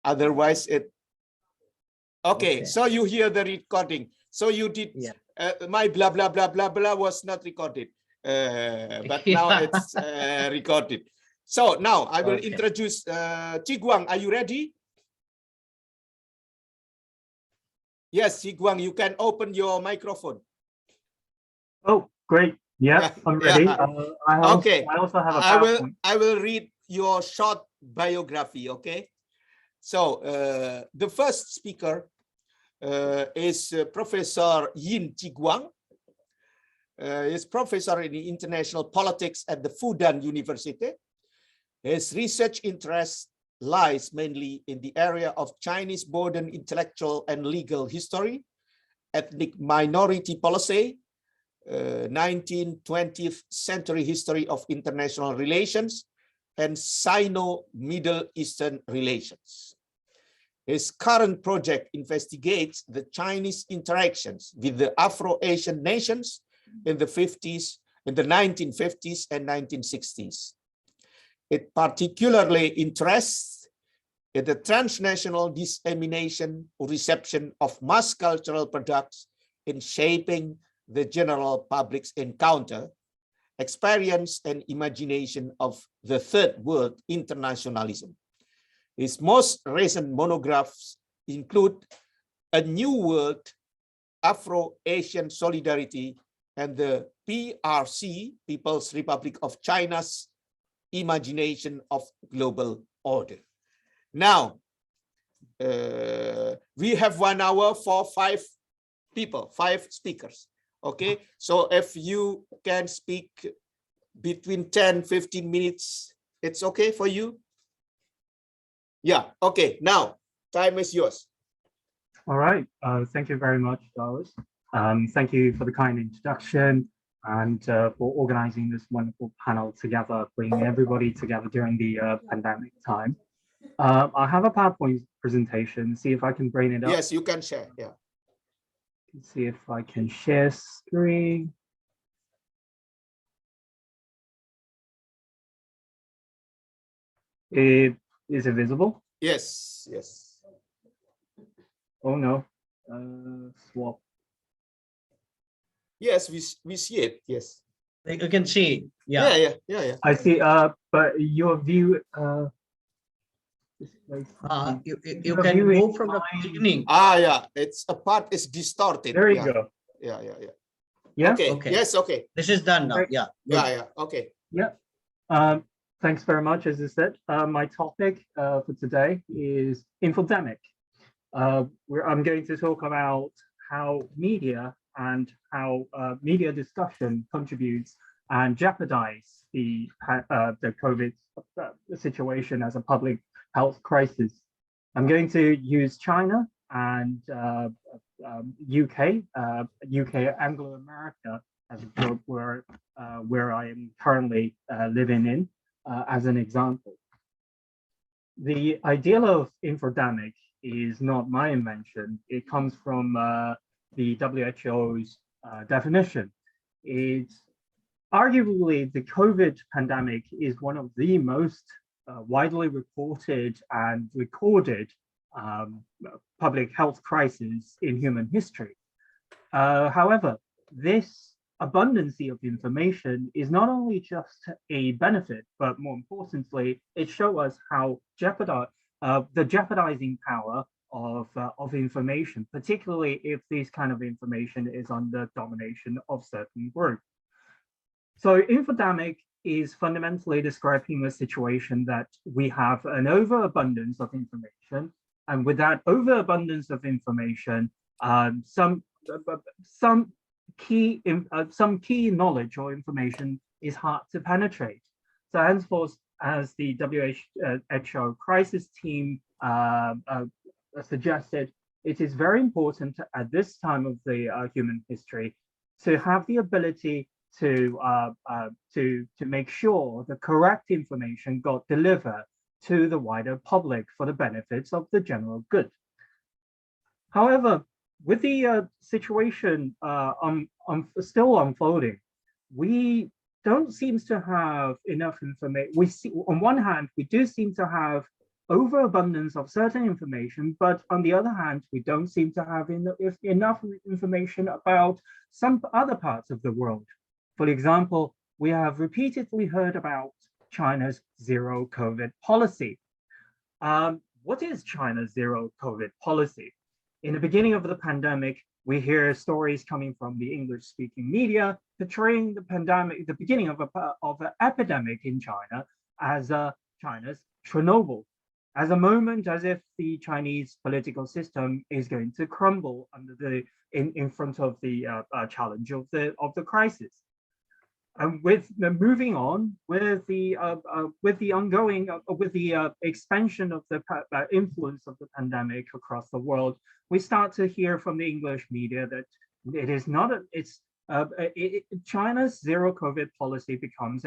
Otherwise, it. Okay, so you hear the recording. So you did. My blah blah blah blah blah was not recorded, but now it's recorded. So now I will introduce Zhiguang. Are you ready? Yes, Zhiguang, you can open your microphone. Oh, great. Yeah, I'm ready. I also have a PowerPoint. I will read your short biography, okay? So the first speaker is Professor Yin Zhiguang. He's professor in international politics at the Fudan University. His research interest lies mainly in the area of Chinese modern intellectual and legal history, ethnic minority policy, 19th-20th century history of international relations, and Sino-Middle Eastern relations. His current project investigates the Chinese interactions with the Afro-Asian nations in the 1950s and 1960s. It particularly interests in the transnational dissemination or reception of mass cultural products in shaping the general public's encounter, experience, and imagination of the Third World internationalism. His most recent monographs include A New World, Afro-Asian Solidarity, and the PRC, People's Republic of China's Imagination of Global Order. Now, we have 1 hour for 5 people, 5 speakers. Okay, so if you can speak between 10-15 minutes, it's okay for you? Yeah, okay, now time is yours. All right, thank you very much, Darwis. Thank you for the kind introduction and for organizing this wonderful panel together, bringing everybody together during the pandemic time. I have a PowerPoint presentation, see if I can bring it up. Yes, you can share, yeah. Let's see if I can share screen. Is it visible? Yes, yes. Oh no, swap. Yes, we see it, yes. You can see, yeah. I see, but your view, you can move from the beginning. Yeah, it's a part is distorted. There you go. Yeah. Yeah. Okay. Yes. Okay. This is done now. Right. Yeah. Yeah. Okay. Yeah. Thanks very much. As I said, my topic for today is infodemic. I'm going to talk about how media and how media discussion contributes and jeopardize the COVID situation as a public health crisis. I'm going to use China and UK Anglo-America as a group where I am currently living in as an example. The ideal of infodemic is not my invention. It comes from the WHO's definition. It's arguably the COVID pandemic is one of the most widely reported and recorded public health crises in human history. However, this abundance of information is not only just a benefit, but more importantly, it shows us how the jeopardizing power of information, particularly if this kind of information is under domination of certain groups. So infodemic is fundamentally describing a situation that we have an overabundance of information, and with that overabundance of information, some key knowledge or information is hard to penetrate. So henceforth, as the WHO crisis team suggested, it is very important at this time of the human history to have the ability to make sure the correct information got delivered to the wider public for the benefits of the general good. However, with the situation still unfolding, we don't seem to have enough information. We see, on one hand, we do seem to have overabundance of certain information, but on the other hand, we don't seem to have enough information about some other parts of the world. For example, we have repeatedly heard about China's zero COVID policy. What is China's zero COVID policy? In the beginning of the pandemic, we hear stories coming from the English-speaking media portraying the pandemic, the beginning of an epidemic in China, as China's Chernobyl, as a moment as if the Chinese political system is going to crumble under in front of the challenge of the crisis. And with moving on with the ongoing with the expansion of the influence of the pandemic across the world, we start to hear from the English media that it is not China's zero COVID policy becomes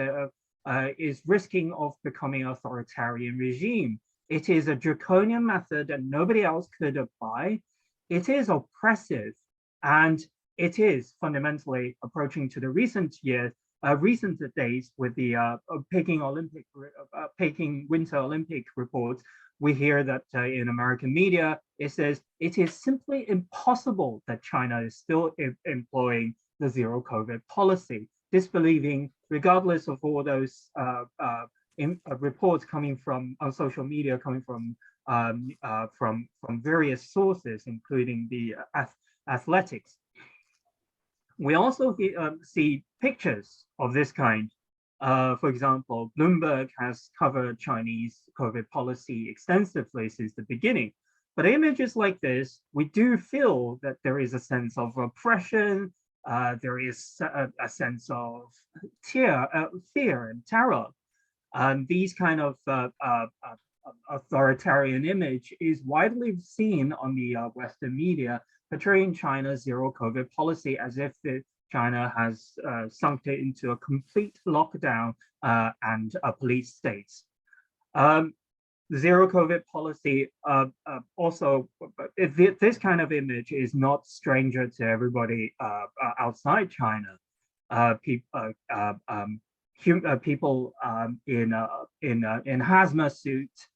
is risking of becoming an authoritarian regime. It is a draconian method that nobody else could apply. It is oppressive, and it is fundamentally approaching to the recent days with the Peking Winter Olympic reports. We hear that in American media, it says it is simply impossible that China is still employing the zero COVID policy, disbelieving, regardless of all those reports coming from on social media, coming from various sources, including the athletics. We also see pictures of this kind. For example, Bloomberg has covered Chinese COVID policy extensively since the beginning. But images like this, we do feel that there is a sense of oppression, there is a sense of fear and terror. These kind of authoritarian image is widely seen on the Western media, portraying China's zero COVID policy as if China has sunk it into a complete lockdown and a police state. The zero COVID policy also, this kind of image is not stranger to everybody outside China. People in hazmat suits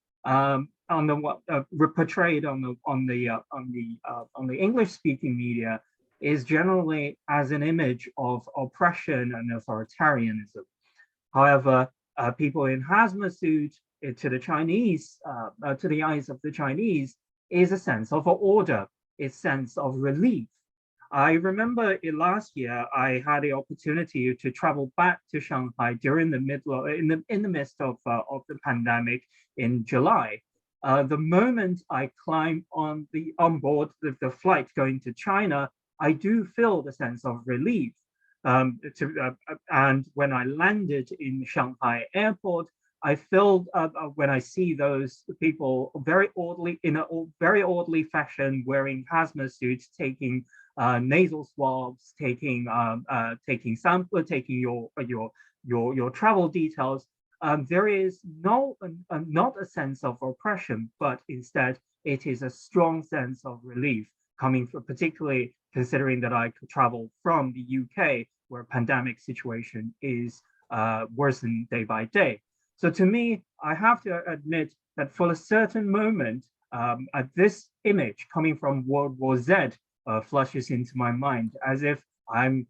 portrayed on the English-speaking media is generally as an image of oppression and authoritarianism. However, people in hazmat suits, to the Chinese, to the eyes of the Chinese, is a sense of order, a sense of relief. I remember last year I had the opportunity to travel back to Shanghai during the midst of the pandemic in July. The moment I climbed on board the flight going to China, I do feel the sense of relief. And when I landed in Shanghai airport, I feel when I see those people very orderly, in a very orderly fashion, wearing hazmat suits, taking nasal swabs, taking sample, taking your travel details. There is not a sense of oppression, but instead it is a strong sense of relief coming from, particularly considering that I could travel from the UK, where pandemic situation is worsened day by day. So to me, I have to admit that for a certain moment, this image coming from World War Z flushes into my mind, as if I'm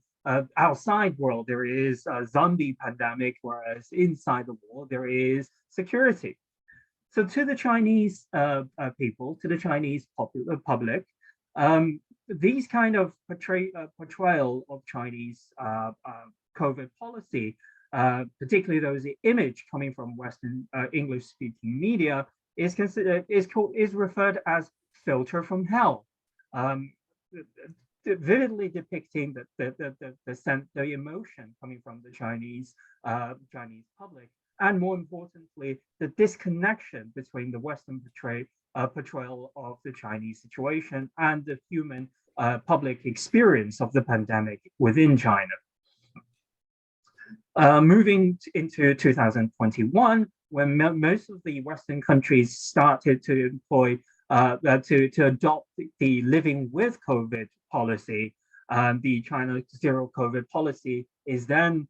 outside world, there is a zombie pandemic, whereas inside the wall, there is security. So to the Chinese people, to the Chinese public, these kind of portrayal of Chinese COVID policy, particularly those image coming from Western English-speaking media, is referred as filter from hell, vividly depicting the emotion coming from the Chinese public, and more importantly, the disconnection between the Western portrayal of the Chinese situation and the human public experience of the pandemic within China. Moving into 2021, when most of the Western countries started to employ, to adopt the living with COVID policy, the China zero COVID policy is then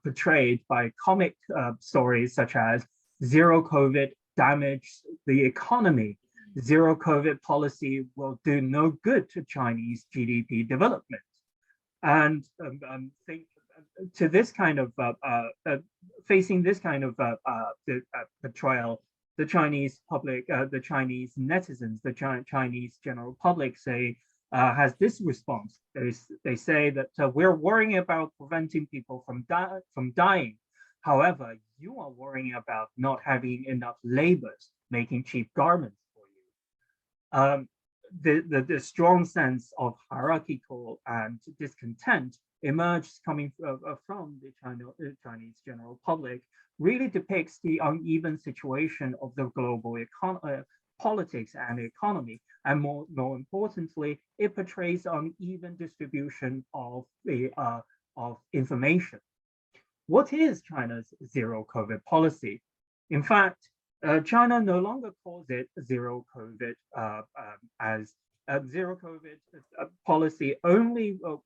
portrayed by comic stories such as zero COVID damage the economy. Zero COVID policy will do no good to Chinese GDP development. And to this kind of facing this kind of portrayal, the Chinese public, the Chinese netizens, the Chinese general public say has this response. They say that we're worrying about preventing people from dying. However, you are worrying about not having enough laborers making cheap garments for you. The strong sense of hierarchical and discontent emerged coming from the Chinese general public really depicts the uneven situation of the global politics and economy, and more importantly, it portrays uneven distribution of the of information. What is China's zero COVID policy? In fact, China no longer calls it zero COVID as zero COVID policy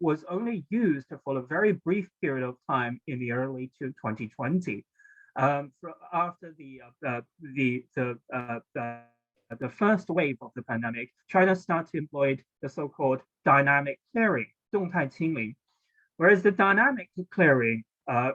was only used for a very brief period of time in the early 2020. After the first wave of the pandemic, China started to employ the so-called dynamic clearing, 动态清零, whereas the dynamic clearing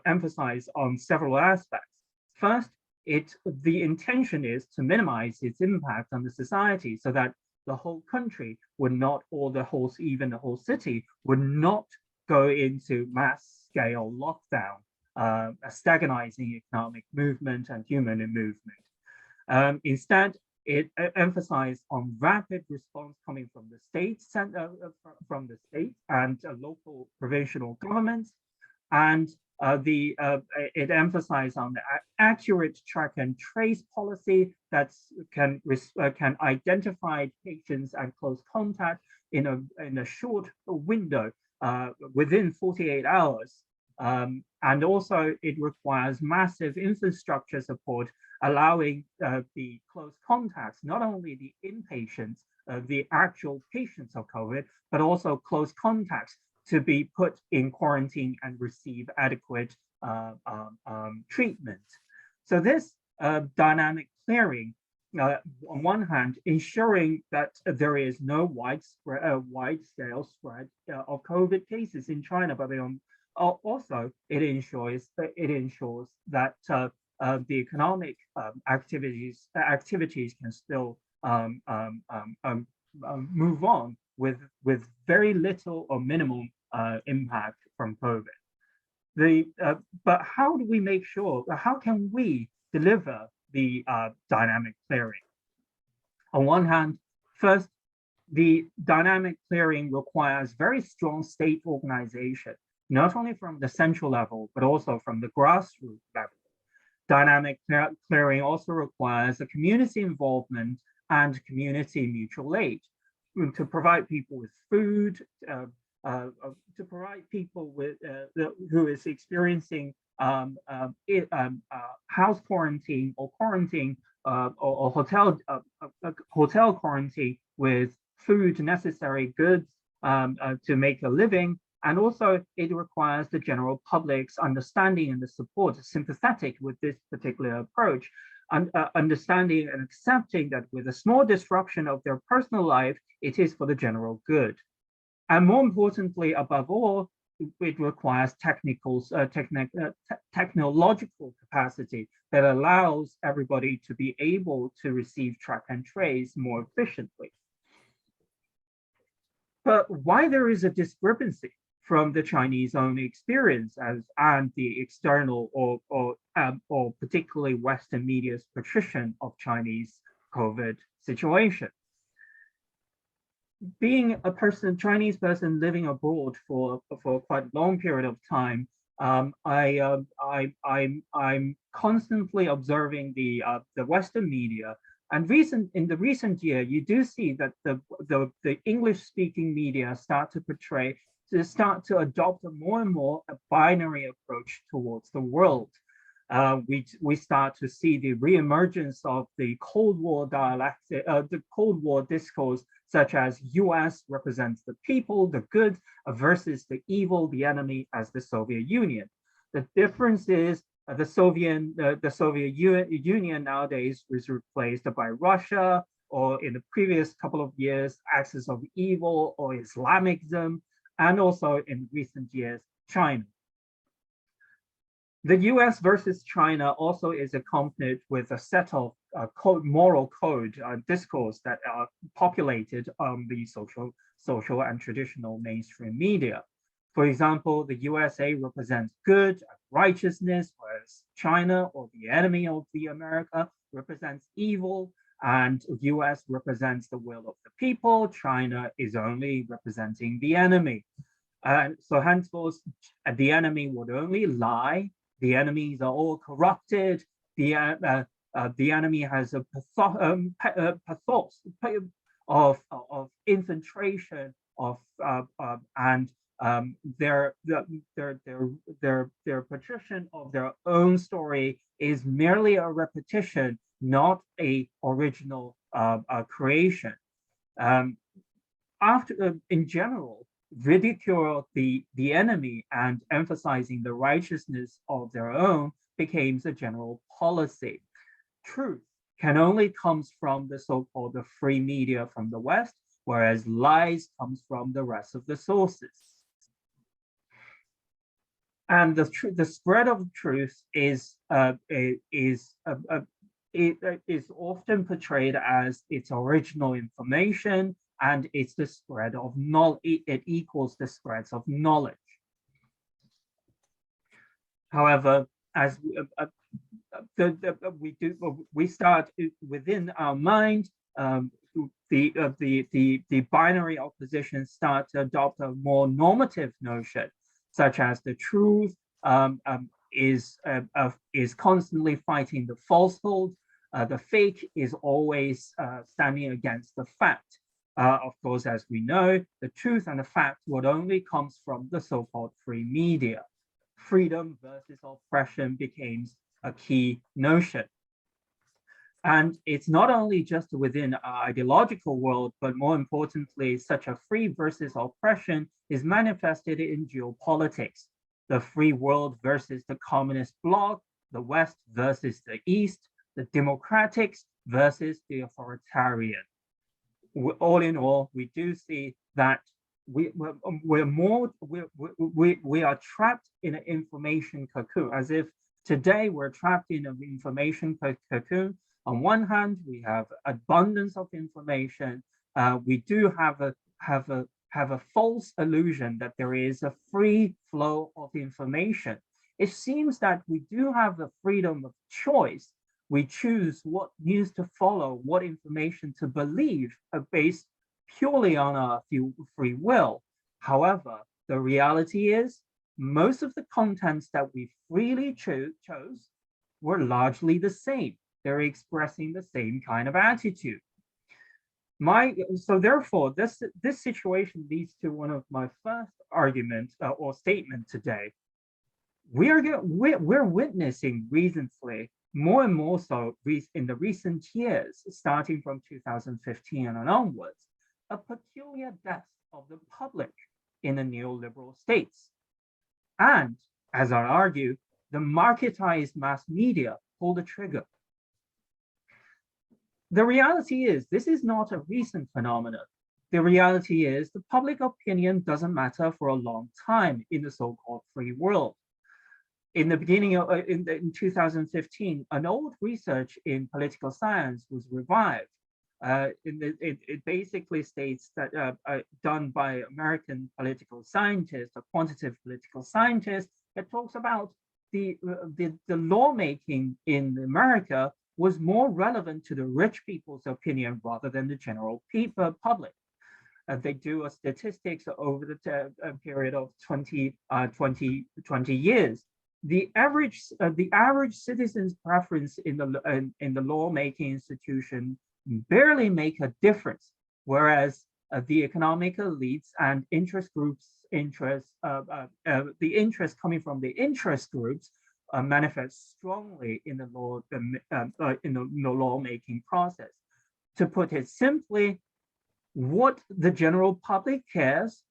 emphasized on several aspects. First, the intention is to minimize its impact on the society so that the whole country would not, or even the whole city would not go into mass scale lockdown, stagnizing economic movement and human movement. Instead, it emphasized on rapid response coming from the state and local provincial governments, and it emphasized on the accurate track and trace policy that can identify patients and close contact in a short window within 48 hours. And also it requires massive infrastructure support, allowing the close contacts, not only the inpatients, the actual patients of COVID, but also close contacts to be put in quarantine and receive adequate treatment. So this dynamic clearing, on one hand, ensuring that there is no wide-scale spread of COVID cases in China, but also it ensures that the economic activities can still move on with very little or minimal impact from COVID. But how do we make sure? How can we deliver the dynamic clearing? On one hand, first, the dynamic clearing requires very strong state organization, not only from the central level, but also from the grassroots level. Dynamic clearing also requires a community involvement and community mutual aid to provide people with food, to provide people with who is experiencing house quarantine or quarantine or hotel quarantine with food, necessary goods to make a living. And also it requires the general public's understanding and the support, sympathetic with this particular approach, and understanding and accepting that with a small disruption of their personal life, it is for the general good. And more importantly, above all, it requires technological capacity that allows everybody to be able to receive track and trace more efficiently. But why there is a discrepancy from the Chinese own experience and the external or particularly Western media's portrayal of Chinese COVID situation? Being a Chinese person living abroad for quite a long period of time, I'm constantly observing the Western media. And in the recent year, you do see that the English-speaking media start to adopt a more and more binary approach towards the world. We start to see the reemergence of the Cold War dialectic, the Cold War discourse, such as US represents the people, the good, versus the evil, the enemy, as the Soviet Union. The difference is The Soviet Union nowadays is replaced by Russia, or in the previous couple of years, axis of evil or Islamism, and also in recent years, China. The US versus China also is accompanied with a set of moral code discourse that are populated on the social and traditional mainstream media. For example, the USA represents good and righteousness, whereas China, or the enemy of the America, represents evil, and US represents the will of the people. China is only representing the enemy. So henceforth, the enemy would only lie. The enemies are all corrupted. The enemy has a pathos of infiltration and their patrician of their own story is merely a repetition, not a original creation. In general, ridicule the enemy and emphasizing the righteousness of their own became a general policy. Truth can only comes from the so-called free media from the West, whereas lies comes from the rest of the sources. And the spread of truth is often portrayed as its original information, and it's the spread of knowledge. It equals the spreads of knowledge. However, as we start within our mind, the binary opposition start to adopt a more normative notion, such as the truth is constantly fighting the falsehood. The fake is always standing against the fact. Of course, as we know, the truth and the fact would only comes from the so-called free media. Freedom versus oppression became a key notion. And it's not only just within our ideological world, but more importantly, such a free versus oppression is manifested in geopolitics. The free world versus the communist bloc, the West versus the East, the democratics versus the authoritarian. All in all, we do see that we are trapped in an information cocoon, as if today we're trapped in an information cocoon. On one hand, we have abundance of information. We do have a false illusion that there is a free flow of information. It seems that we do have the freedom of choice. We choose what news to follow, what information to believe, based purely on our free will. However, the reality is most of the contents that we freely chose were largely the same. They're expressing the same kind of attitude. So therefore, this situation leads to one of my first arguments or statement today. We're witnessing recently, more and more so in the recent years, starting from 2015 and onwards, a peculiar death of the public in the neoliberal states. And as I argue, the marketized mass media pull the trigger. The reality is, this is not a recent phenomenon. The reality is the public opinion doesn't matter for a long time in the so-called free world. In the beginning of in 2015, an old research in political science was revived. It basically states that done by American political scientists, a quantitative political scientist, that talks about the lawmaking in America was more relevant to the rich people's opinion rather than the general public. They do a statistics over the period of 20 years. The average citizen's preference in the lawmaking institution barely make a difference, whereas the economic elites and interest groups, the interest coming from the interest groups manifest strongly in the lawmaking process. To put it simply, what the general public cares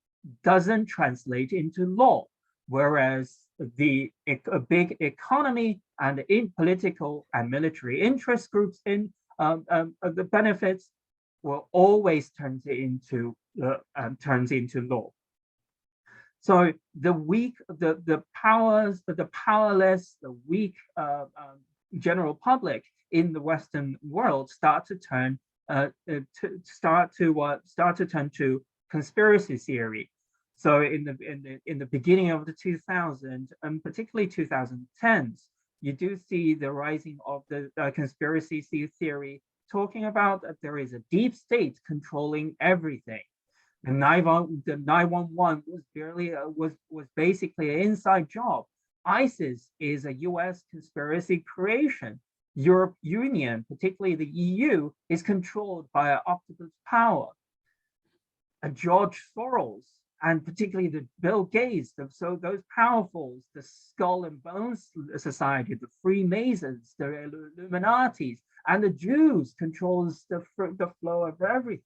doesn't translate into law. whereas a big economy and in political and military interest groups in the benefits will always turns into law. So the weak, the powerless, the weak general public in the Western world start to turn to conspiracy theory. So in the beginning of the 2000s, and particularly 2010s, you do see the rising of the conspiracy theory, talking about that there is a deep state controlling everything. The 911 was basically an inside job. ISIS is a US conspiracy creation. Europe Union, particularly the EU, is controlled by an octopus power. George Soros, and particularly the Bill Gates, so those powerfuls, the Skull and Bones Society, the Freemasons, the Illuminatis, and the Jews controls the flow of everything.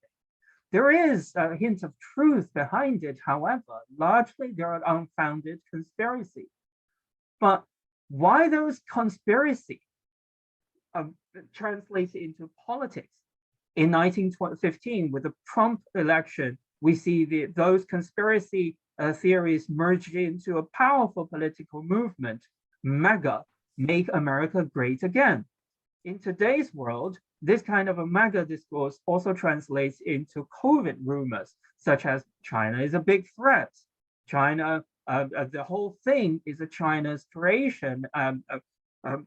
There is a hint of truth behind it, however, largely there are unfounded conspiracy. But why those conspiracy translates into politics? In 1915, with the Trump election, we see those conspiracy theories merged into a powerful political movement, MAGA, Make America Great Again. In today's world, this kind of a MAGA discourse also translates into COVID rumors, such as China is a big threat. China, the whole thing is a China's creation,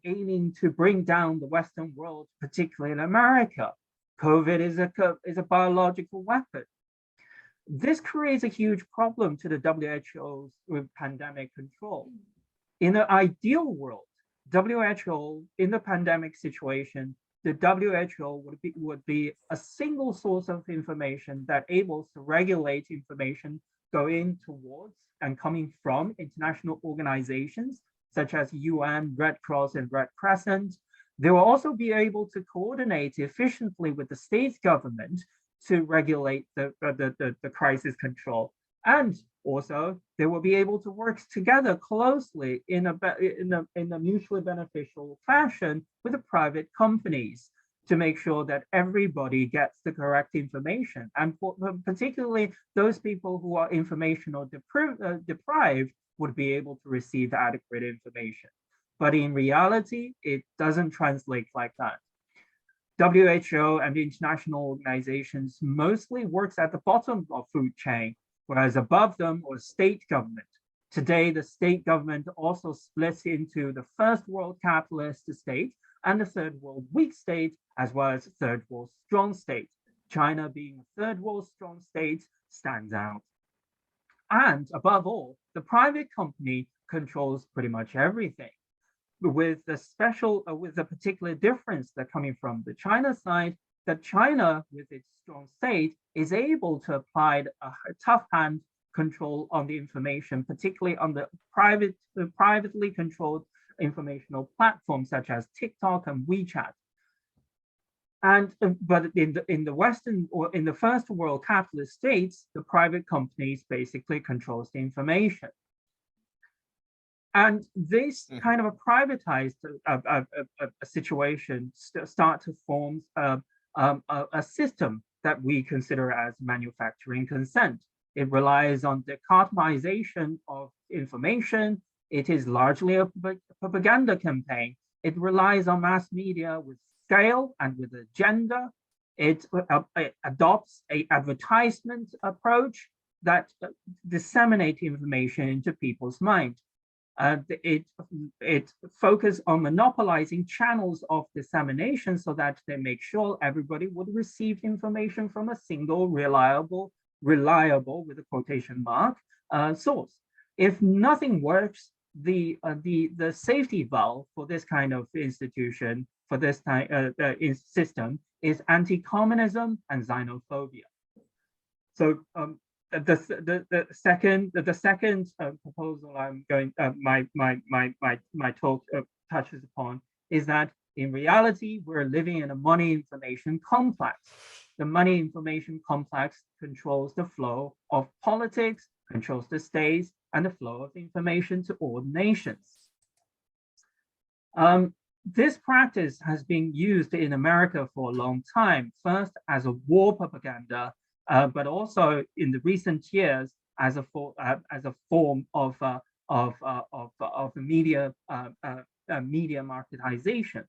aiming to bring down the Western world, particularly in America. COVID is a biological weapon. This creates a huge problem to the WHO's pandemic control. In an ideal world, WHO in the pandemic situation, the WHO would be a single source of information that able to regulate information going towards and coming from international organizations such as UN, Red Cross, and Red Crescent. They will also be able to coordinate efficiently with the state government to regulate the crisis control. And also, they will be able to work together closely in a mutually beneficial fashion with the private companies to make sure that everybody gets the correct information. And particularly those people who are informational deprived would be able to receive adequate information. But in reality, it doesn't translate like that. WHO and international organizations mostly works at the bottom of food chain, whereas above them was state government. Today, the state government also splits into the first world capitalist state and the third world weak state, as well as third world strong state. China, being a third world strong state, stands out. And above all, the private company controls pretty much everything, with the particular difference that coming from the China side, that China, with its strong state, is able to apply a tough hand control on the information, particularly on the privately controlled informational platforms such as TikTok and WeChat. And but in the Western or in the first world capitalist states, the private companies basically controls the information. And this kind of a privatized situation start to form a system that we consider as manufacturing consent. It relies on the dichotomization of information. It is largely a propaganda campaign. It relies on mass media with scale and with agenda. It adopts an advertisement approach that disseminates information into people's minds. It focuses on monopolizing channels of dissemination so that they make sure everybody would receive information from a single reliable with a quotation mark source. If nothing works, the safety valve for this kind of institution, for this system, is anti-communism and xenophobia. So the second proposal I'm going my talk touches upon is that in reality we're living in a money information complex. the money information complex controls the flow of politics, controls the states, and the flow of information to all nations. This practice has been used in America for a long time, first as a war propaganda, but also in the recent years as a form of media marketization.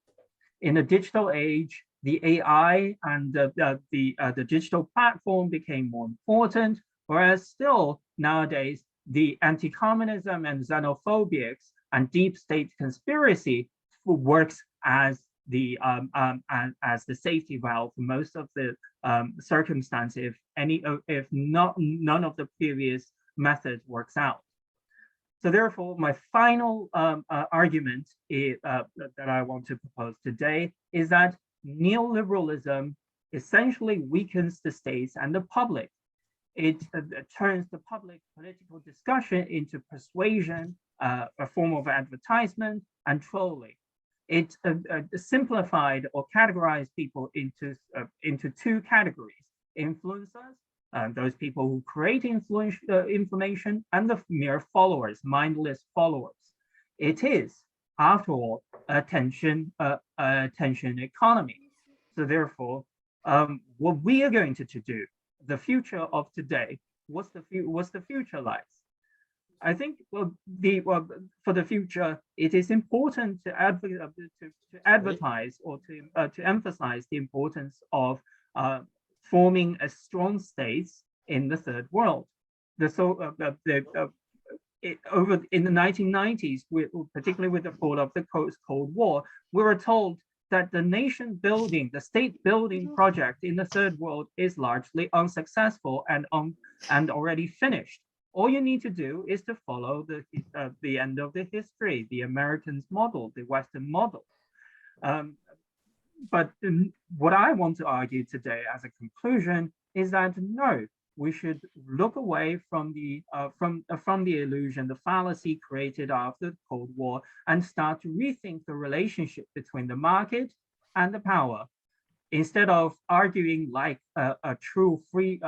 In the digital age, the AI and the digital platform became more important, whereas still nowadays the anti-communism and xenophobics and deep state conspiracy works as the safety valve for most of the circumstances if none of the previous methods works out. So therefore, my final argument that I want to propose today is that neoliberalism essentially weakens the states and the public. It turns the public political discussion into persuasion, a form of advertisement, and trolling. It simplified or categorized people into two categories: influencers, those people who create information, and the mere followers, mindless followers. It is, after all, attention economy. So therefore, what we are going to do, the future of today, what's the future like? I think for the future, it is important to advertise or to emphasize the importance of forming a strong states in the third world. Over in the 1990s, particularly with the fall of the Cold War, we were told that the nation building, the state building project in the third world is largely unsuccessful and already finished. All you need to do is to follow the end of the history, the Americans model, the Western model. But what I want to argue today as a conclusion is that no, we should look away from the illusion, the fallacy created after the Cold War, and start to rethink the relationship between the market and the power. Instead of arguing like a true free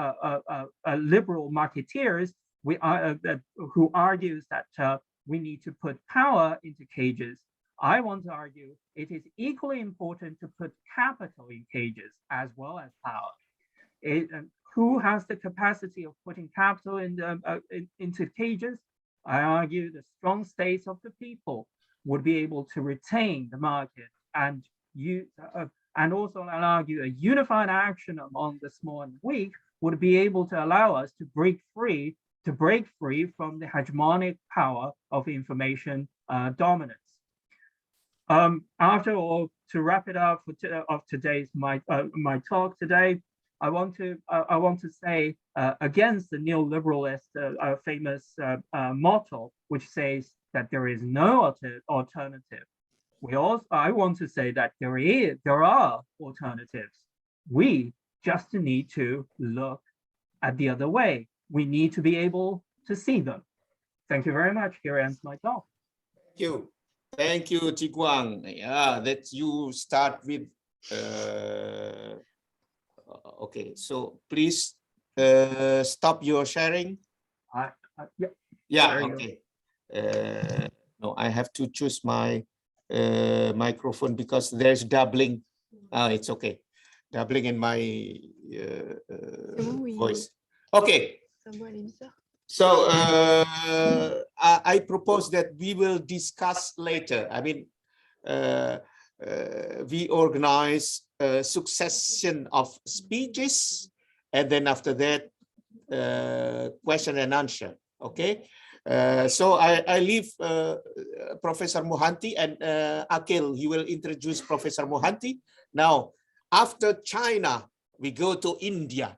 liberal marketeers, who argues that we need to put power into cages, I want to argue it is equally important to put capital in cages as well as power. Who has the capacity of putting capital into cages? I argue the strong states of the people would be able to retain the market, and also I'll argue a unified action among the small and weak would be able to allow us to break free from the hegemonic power of information dominance. After all, to wrap it up of today's my talk today, I want to say against the neoliberalist famous motto, which says that there is no alternative. I want to say that there are alternatives. We just need to look at the other way. We need to be able to see them. Thank you very much. Here ends my talk. Thank you, Zhiguang. Yeah, that you start with. Okay, so please stop your sharing. Yeah. Okay. No, I have to choose my microphone because there's doubling. It's okay. Doubling in my voice. Okay. So I propose that we will discuss later. I mean, we organize a succession of speeches, and then after that, question and answer. Okay. So I leave Professor Mohanty and Akhil. He will introduce Professor Mohanty. Now, after China, we go to India.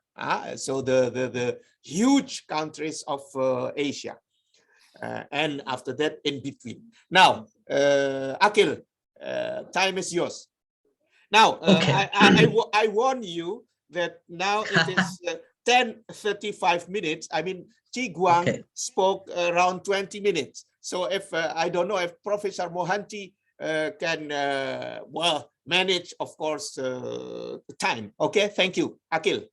So the huge countries of Asia, and after that in between. Now, Akhil, time is yours. Now, okay. I warn you that now it is 10:35 minutes. I mean, Zhiguang spoke around 20 minutes. So if I don't know if Professor Mohanty can, well, manage, of course, the time. Okay, thank you, Akhil.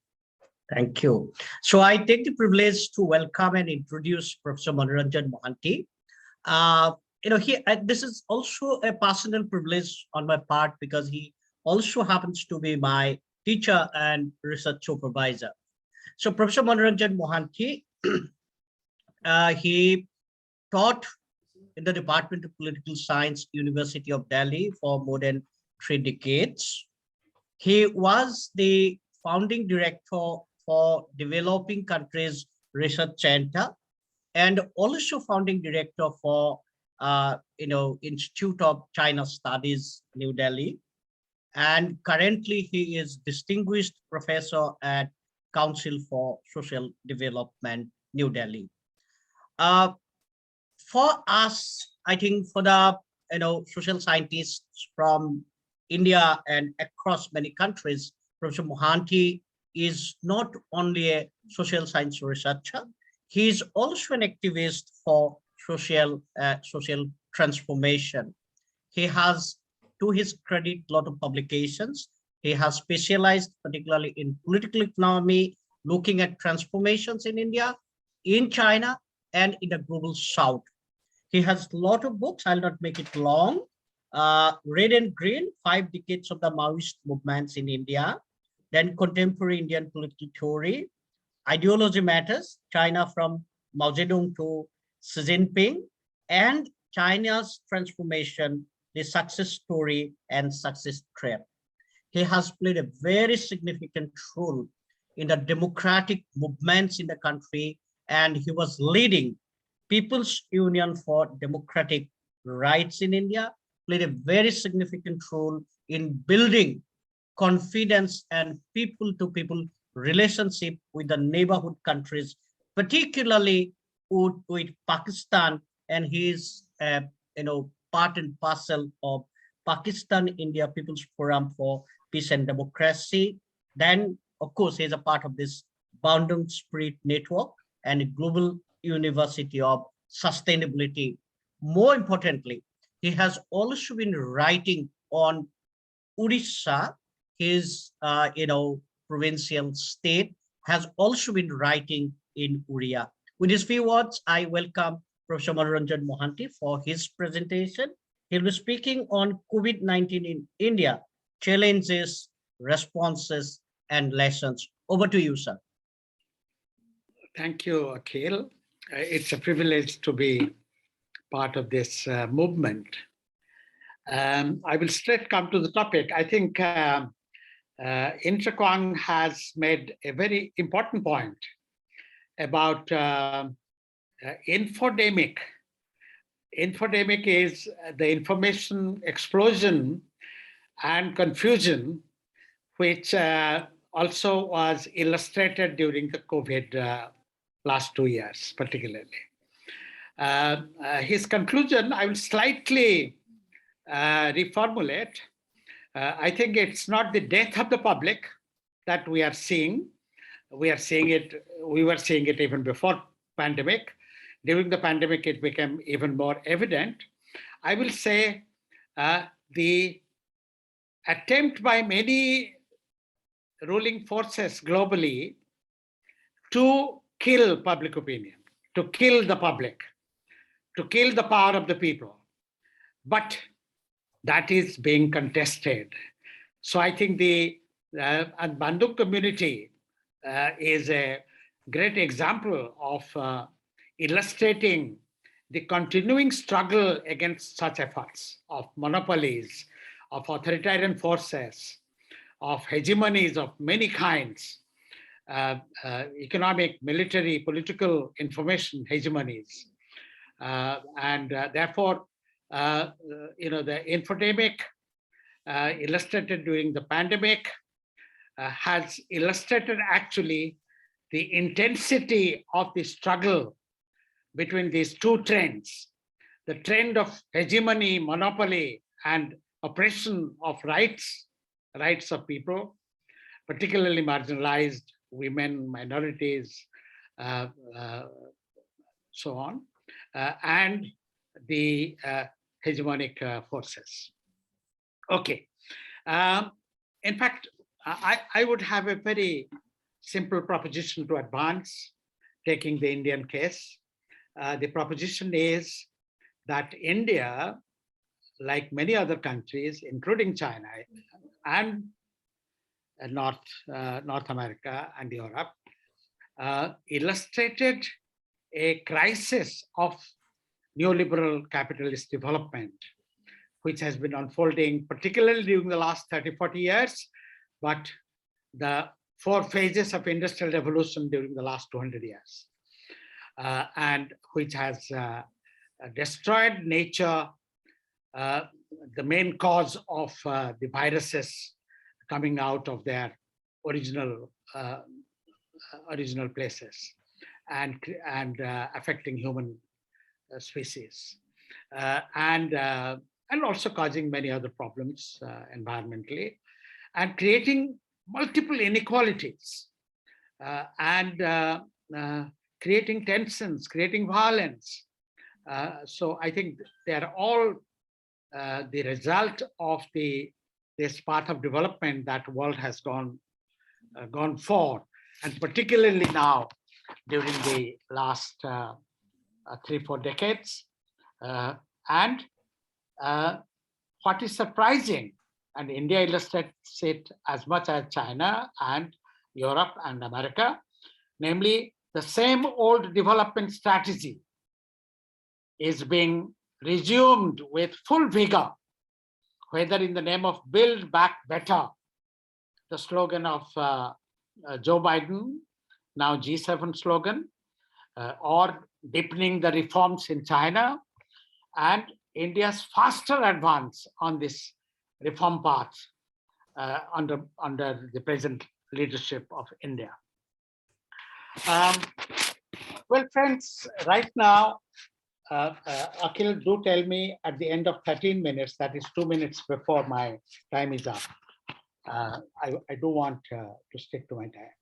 Thank you. So I take the privilege to welcome and introduce Professor Manoranjan Mohanty. This is also a personal privilege on my part because he also happens to be my teacher and research supervisor. So Professor Manoranjan Mohanty, he taught in the Department of Political Science, University of Delhi for more than 3 decades. He was the founding director for Developing Countries Research Center and also founding director for Institute of China Studies, New Delhi. And currently he is distinguished professor at Council for Social Development, New Delhi. For us, I think for the social scientists from India and across many countries, Professor Mohanty is not only a social science researcher, he is also an activist for social transformation. He has, to his credit, a lot of publications. He has specialized particularly in political economy, looking at transformations in India, in China, and in the global South. He has a lot of books. I'll not make it long. Red and Green, 5 Decades of the Maoist Movements in India, then Contemporary Indian Political Theory, Ideology Matters, China from Mao Zedong to Xi Jinping, and China's Transformation, the Success Story and Success Trap. He has played a very significant role in the democratic movements in the country, and he was leading People's Union for Democratic Rights in India, played a very significant role in building confidence and people-to-people relationship with the neighborhood countries, particularly with Pakistan, and he is part and parcel of Pakistan-India People's Forum for Peace and Democracy. Then, of course, he is a part of this Bandung Spirit Network and a Global University of Sustainability. More importantly, he has also been writing on Odisha, his provincial state, has also been writing in Oriya. With these few words, I welcome Professor Manoranjan Mohanty for his presentation. He'll be speaking on COVID-19 in India, challenges, responses, and lessons. Over to you, sir. Thank you, Akhil. It's a privilege to be part of this movement. I will straight come to the topic. I think Zhiguang has made a very important point about infodemic. Infodemic is the information explosion and confusion, which also was illustrated during the COVID last 2 years, particularly. His conclusion, I will slightly reformulate. I think it's not the death of the public that we are seeing. We were seeing it even before pandemic. During the pandemic, it became even more evident. I will say the attempt by many ruling forces globally to kill public opinion, to kill the public, to kill the power of the people. But that is being contested. So I think the Bandung community is a great example of illustrating the continuing struggle against such efforts of monopolies, of authoritarian forces, of hegemonies of many kinds, economic, military, political, information hegemonies. Therefore, the infodemic illustrated during the pandemic has illustrated actually the intensity of the struggle between these two trends, the trend of hegemony, monopoly, and oppression of rights of people, particularly marginalized women, minorities, so on, and the hegemonic forces. Okay, In fact, I would have a very simple proposition to advance, taking the Indian case. The proposition is that India, like many other countries, including China and North America and Europe, illustrated a crisis of neoliberal capitalist development, which has been unfolding particularly during the last 30, 40 years, but the 4 phases of industrial revolution during the last 200 years, and which has destroyed nature, the main cause of the viruses coming out of their original places and affecting human species, and also causing many other problems environmentally, and creating multiple inequalities, and creating tensions, creating violence. So I think they are all the result of this path of development that the world has gone for, and particularly now during the last 3-4 decades. And what is surprising, and India illustrates it as much as China and Europe and America, namely the same old development strategy is being resumed with full vigor, whether in the name of Build Back Better, the slogan of Joe Biden, now G7 slogan, or deepening the reforms in China, and India's faster advance on this reform path under the present leadership of India. Well, friends, right now, Akhil, do tell me at the end of 13 minutes, that is 2 minutes before my time is up. I do want to stick to my time.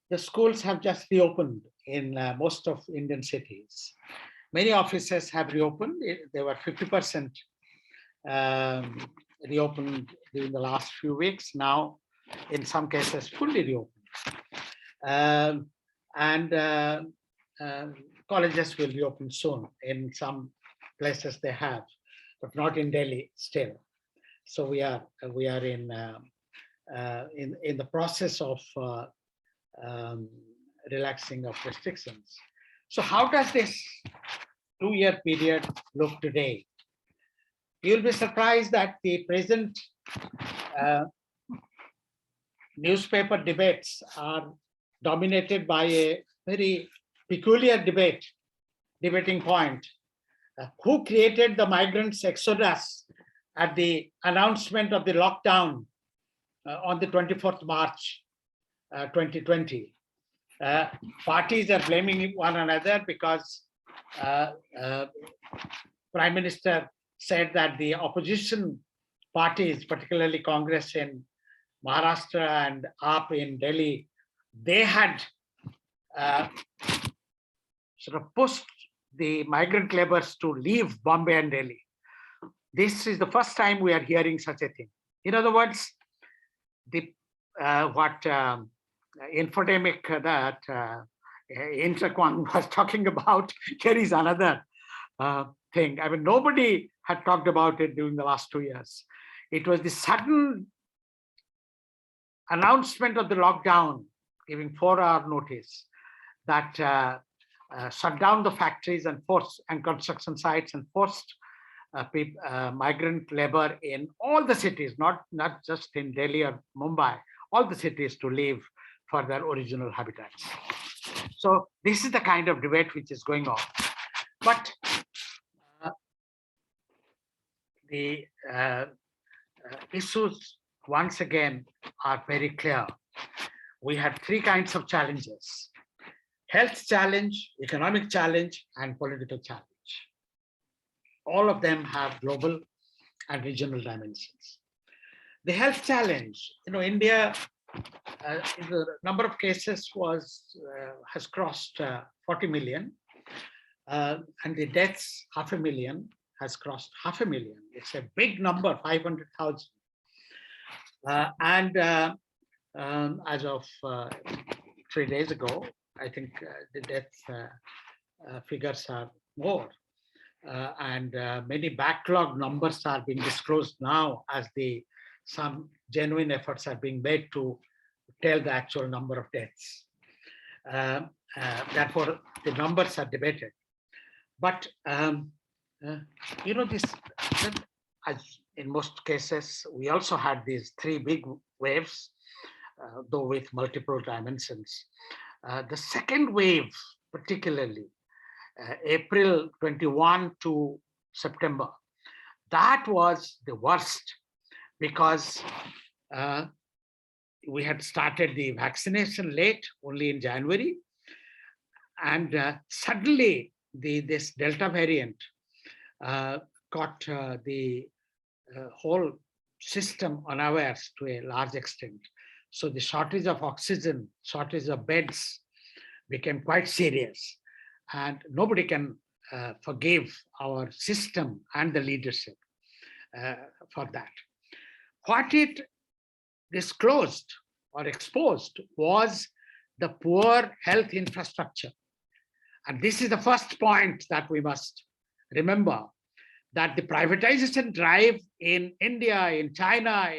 The schools have just reopened in most of Indian cities. Many offices have reopened. They were 50% reopened during the last few weeks. Now, in some cases, fully reopened. Colleges will reopen soon. In some places they have, but not in Delhi still. So we are in the process of relaxing of restrictions. So how does this 2-year period look today? You'll be surprised that the present newspaper debates are dominated by a very peculiar debating point. Who created the migrants' exodus at the announcement of the lockdown on the 24th March 2020? Parties are blaming one another because Prime Minister said that the opposition parties, particularly Congress in Maharashtra and AAP in Delhi, they had sort of pushed the migrant laborers to leave Bombay and Delhi. This is the first time we are hearing such a thing. In other words, what infodemic that Zhiguang was talking about, here is another thing. I mean, nobody had talked about it during the last 2 years. It was the sudden announcement of the lockdown, giving 4-hour notice, that shut down the factories and construction sites and forced migrant labor in all the cities, not just in Delhi or Mumbai, all the cities to leave for their original habitats. So this is the kind of debate which is going on. But the issues, once again, are very clear. We have 3 kinds of challenges: health challenge, economic challenge, and political challenge. All of them have global and regional dimensions. The health challenge, India, in the number of cases has crossed 40 million, and the deaths 500,000, has crossed 500,000. It's a big number, 500,000. As of 3 days ago, I think the death figures are more. Many backlog numbers are being disclosed now as some genuine efforts are being made to tell the actual number of deaths. Therefore, the numbers are debated. But this, as in most cases, we also had these 3 big waves, though with multiple dimensions. The second wave, particularly April 21 to September, that was the worst because we had started the vaccination late, only in January. And suddenly this Delta variant got the whole system unawares to a large extent. So the shortage of oxygen, shortage of beds became quite serious. And nobody can forgive our system and the leadership for that. What it disclosed or exposed was the poor health infrastructure. And this is the first point that we must remember, that the privatization drive in India, in China,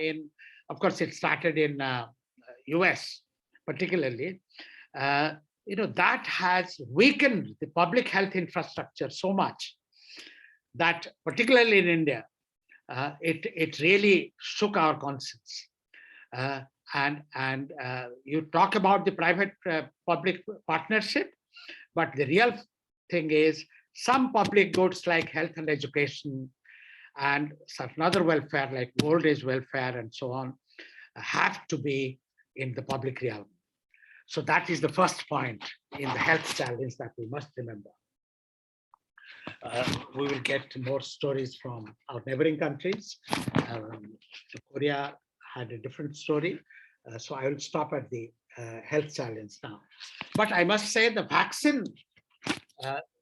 of course, it started in US particularly, that has weakened the public health infrastructure so much that particularly in India, it really shook our conscience. You talk about the private-public partnership, but the real thing is some public goods like health and education and certain other welfare like old age welfare and so on have to be in the public realm. So that is the first point in the health challenge that we must remember. We will get more stories from our neighboring countries. Korea had a different story. So I will stop at the health challenge now. But I must say the vaccine,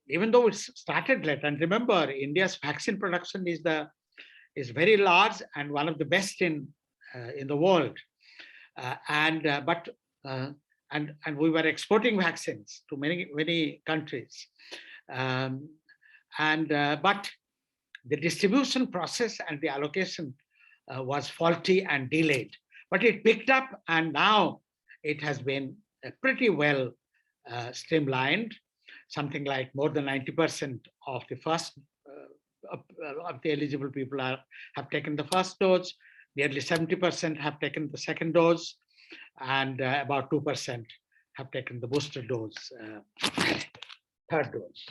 even though it started late, and remember, India's vaccine production is very large and one of the best in the world. But we were exporting vaccines to many countries. But the distribution process and the allocation was faulty and delayed. But it picked up, and now it has been pretty well streamlined. Something like more than 90% of the first of the eligible people have taken the first dose. Nearly 70% have taken the second dose, and about 2% have taken the booster dose, third dose.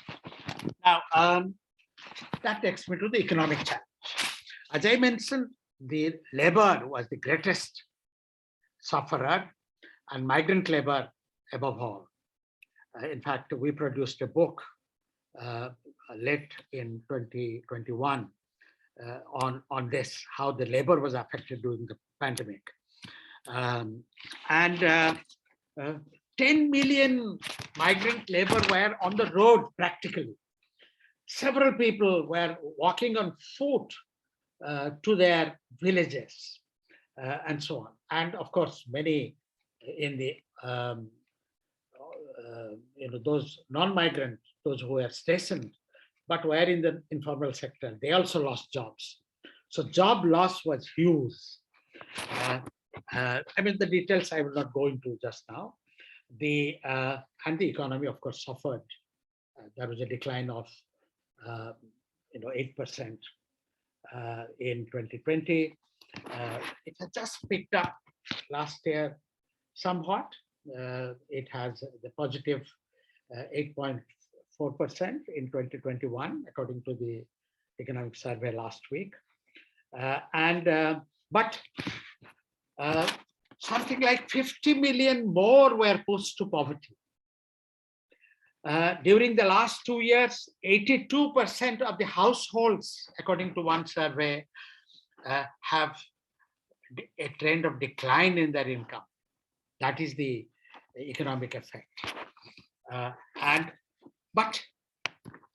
Now, that takes me to the economic challenge. As I mentioned, the labor was the greatest sufferer, and migrant labor above all. In fact, we produced a book late in 2021 on this, how the labor was affected during the pandemic. 10 million migrant labor were on the road practically. Several people were walking on foot to their villages and so on. And of course, many in the those non-migrant, those who were stationed, but were in the informal sector, they also lost jobs. So job loss was huge. I mean, the details I will not go into just now. And the economy, of course, suffered. There was a decline of 8% in 2020. It has just picked up last year somewhat. It has the positive 8.4% in 2021, according to the economic survey last week. But something like 50 million more were pushed to poverty. During the last 2 years, 82% of the households, according to one survey, have a trend of decline in their income. That is the economic effect. But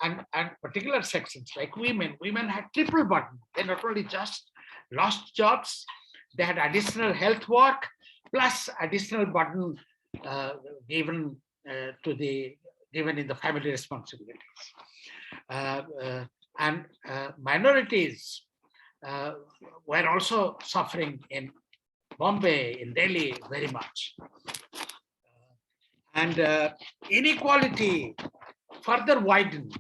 and particular sections like women had triple burden. They not only just lost jobs, they had additional health work plus additional burden given in the family responsibilities. And minorities were also suffering in Bombay, in Delhi, very much. And inequality further widened.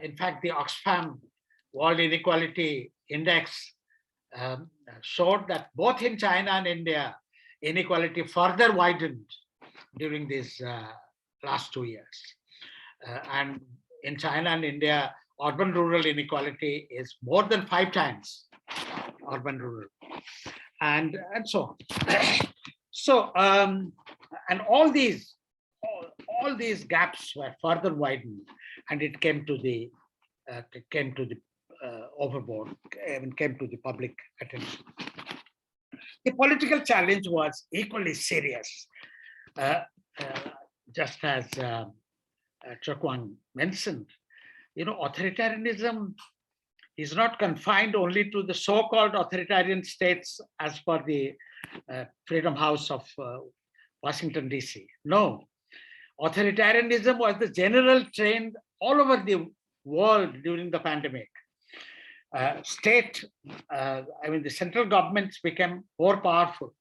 In fact, the Oxfam World Inequality Index showed that both in China and India, inequality further widened during these last 2 years. And in China and India, urban-rural inequality is more than 5 times urban-rural, and so on. So, and all these gaps were further widened, and it came to the overboard, and came to the public attention. The political challenge was equally serious, just as Zhiguang mentioned. You know, authoritarianism is not confined only to the so-called authoritarian states as per the Freedom House of Washington, D.C. No, authoritarianism was the general trend all over the world during the pandemic. The central governments became more powerful.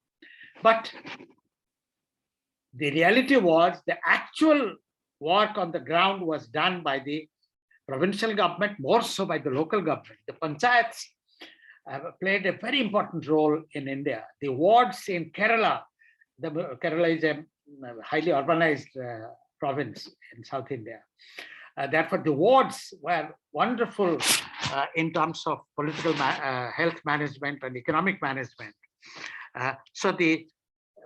But the reality was the actual work on the ground was done by the provincial government, more so by the local government. The panchayats played a very important role in India. The wards in Kerala, Kerala is a highly urbanized province in South India. Therefore, the wards were wonderful in terms of political health management and economic management. So the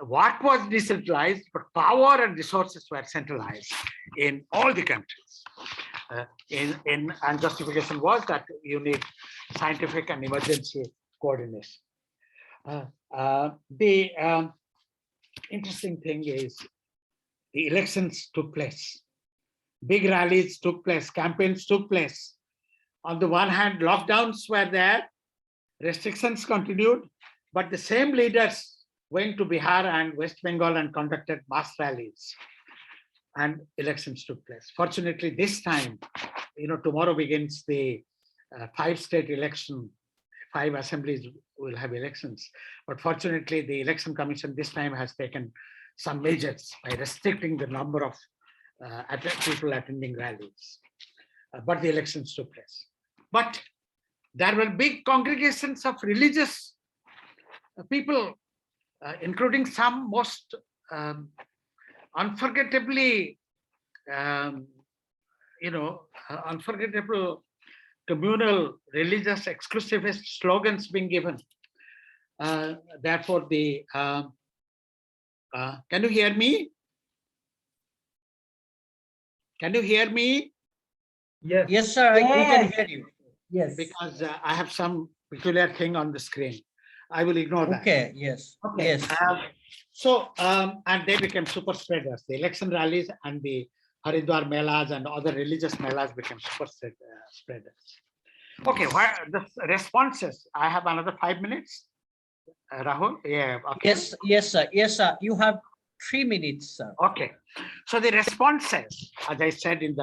work was decentralized, but power and resources were centralized in all the countries. And justification was that you need scientific and emergency coordination. The interesting thing is the elections took place. Big rallies took place, campaigns took place. On the one hand, lockdowns were there, restrictions continued, but the same leaders went to Bihar and West Bengal and conducted mass rallies, and elections took place. Fortunately, this time, tomorrow begins the 5-state election. 5 assemblies will have elections. But fortunately, the Election Commission this time has taken some measures by restricting the number of people attending rallies. But the elections took place. But there were big congregations of religious people, including some most unforgettably, unforgettable communal, religious, exclusivist slogans being given. Therefore, the can you hear me? Can you hear me? Yes. Yes, sir, Yes. we can hear you. Yes. Because I have some peculiar thing on the screen. I will ignore that. Okay, yes. Okay. Yes. And they became super spreaders. The election rallies and the Haridwar Melas and other religious Melas became super spreaders. Okay, the responses. I have another 5 minutes. Rahul? Yeah. Okay. Yes, yes, sir. Yes, sir. You have 3 minutes, sir. Okay. So the responses, as I said in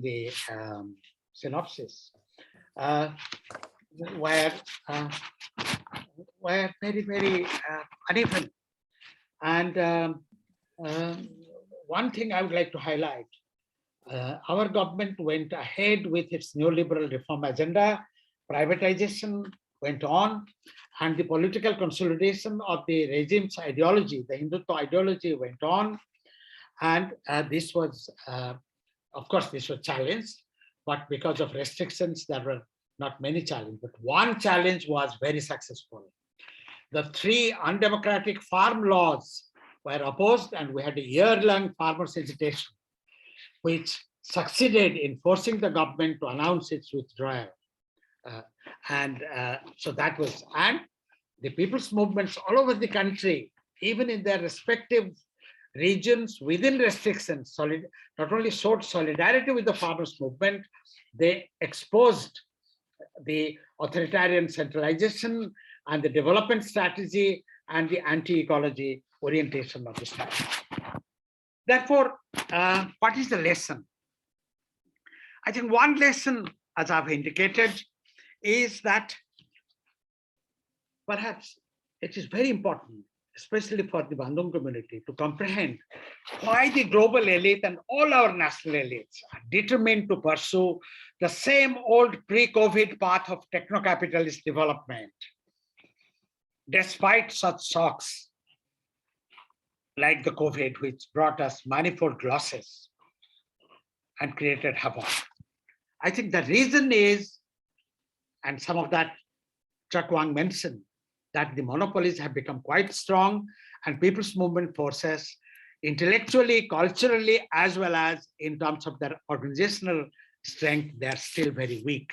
the synopsis, were very, very uneven. And one thing I would like to highlight, our government went ahead with its neoliberal reform agenda, privatization went on, and the political consolidation of the regime's ideology, the Hindutva ideology went on. And this was, of course, this was challenged, but because of restrictions, there were not many challenges, but one challenge was very successful. The 3 undemocratic farm laws were opposed, and we had a year-long farmers' agitation, which succeeded in forcing the government to announce its withdrawal. So that was, and the people's movements all over the country, even in their respective regions within restrictions not only showed solidarity with the farmers' movement, they exposed the authoritarian centralization and the development strategy and the anti-ecology orientation of the strategy. Therefore, what is the lesson? I think one lesson, as I've indicated, is that perhaps it is very important, especially for the Bandung community, to comprehend why the global elite and all our national elites are determined to pursue the same old pre-COVID path of techno-capitalist development, despite such shocks like the COVID, which brought us manifold losses and created havoc. I think the reason is, and some of that Zhiguang mentioned, that the monopolies have become quite strong and people's movement forces, intellectually, culturally, as well as in terms of their organizational strength, they are still very weak.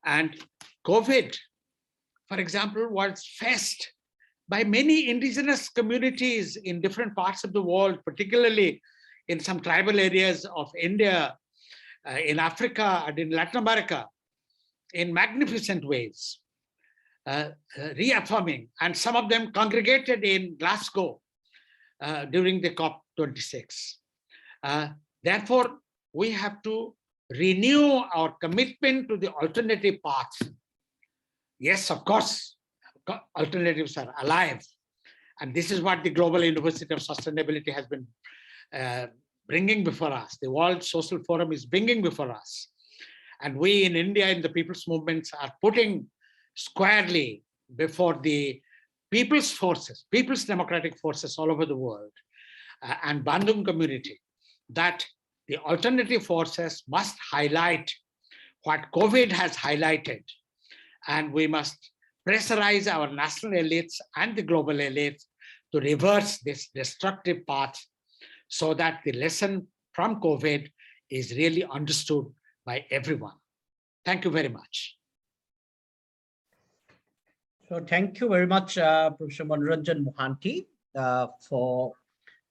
And COVID, for example, was faced by many indigenous communities in different parts of the world, particularly in some tribal areas of India, in Africa and in Latin America, in magnificent ways, reaffirming, and some of them congregated in Glasgow during the COP26. Therefore, we have to renew our commitment to the alternative path. Yes, of course, alternatives are alive. And this is what the Global University of Sustainability has been bringing before us. The World Social Forum is bringing before us. And we in India, in the people's movements, are putting squarely before the people's forces, people's democratic forces all over the world, and Bandung community, that the alternative forces must highlight what COVID has highlighted. And we must pressurize our national elites and the global elites to reverse this destructive path so that the lesson from COVID is really understood by everyone. Thank you very much. So thank you very much, Professor Manoranjan Mohanty, for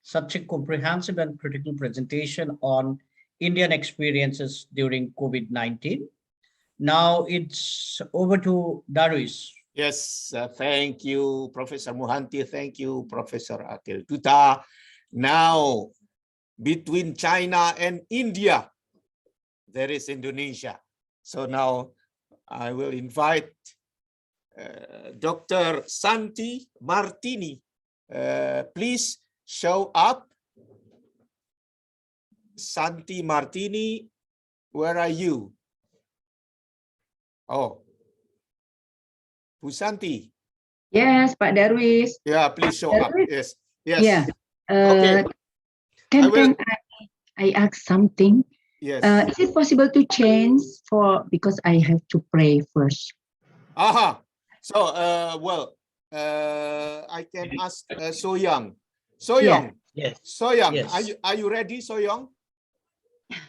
such a comprehensive and critical presentation on Indian experiences during COVID-19. Now it's over to Darwis. Yes, thank you, Professor Mohanty. Thank you, Professor Akhil Duta. Now, between China and India, there is Indonesia. So now I will invite Dr. Santi Martini. Please show up. Santi Martini, where are you? Oh, Bu Santi. Yes, Pak Darwis. Yeah, please show up. Yes, yes. Yeah. Okay. Can I ask something? Yes. Is it possible to change because I have to pray first? Aha. So, I can ask Soyoung. Soyoung. Yes. Soyoung, Yes. are you ready, Soyoung?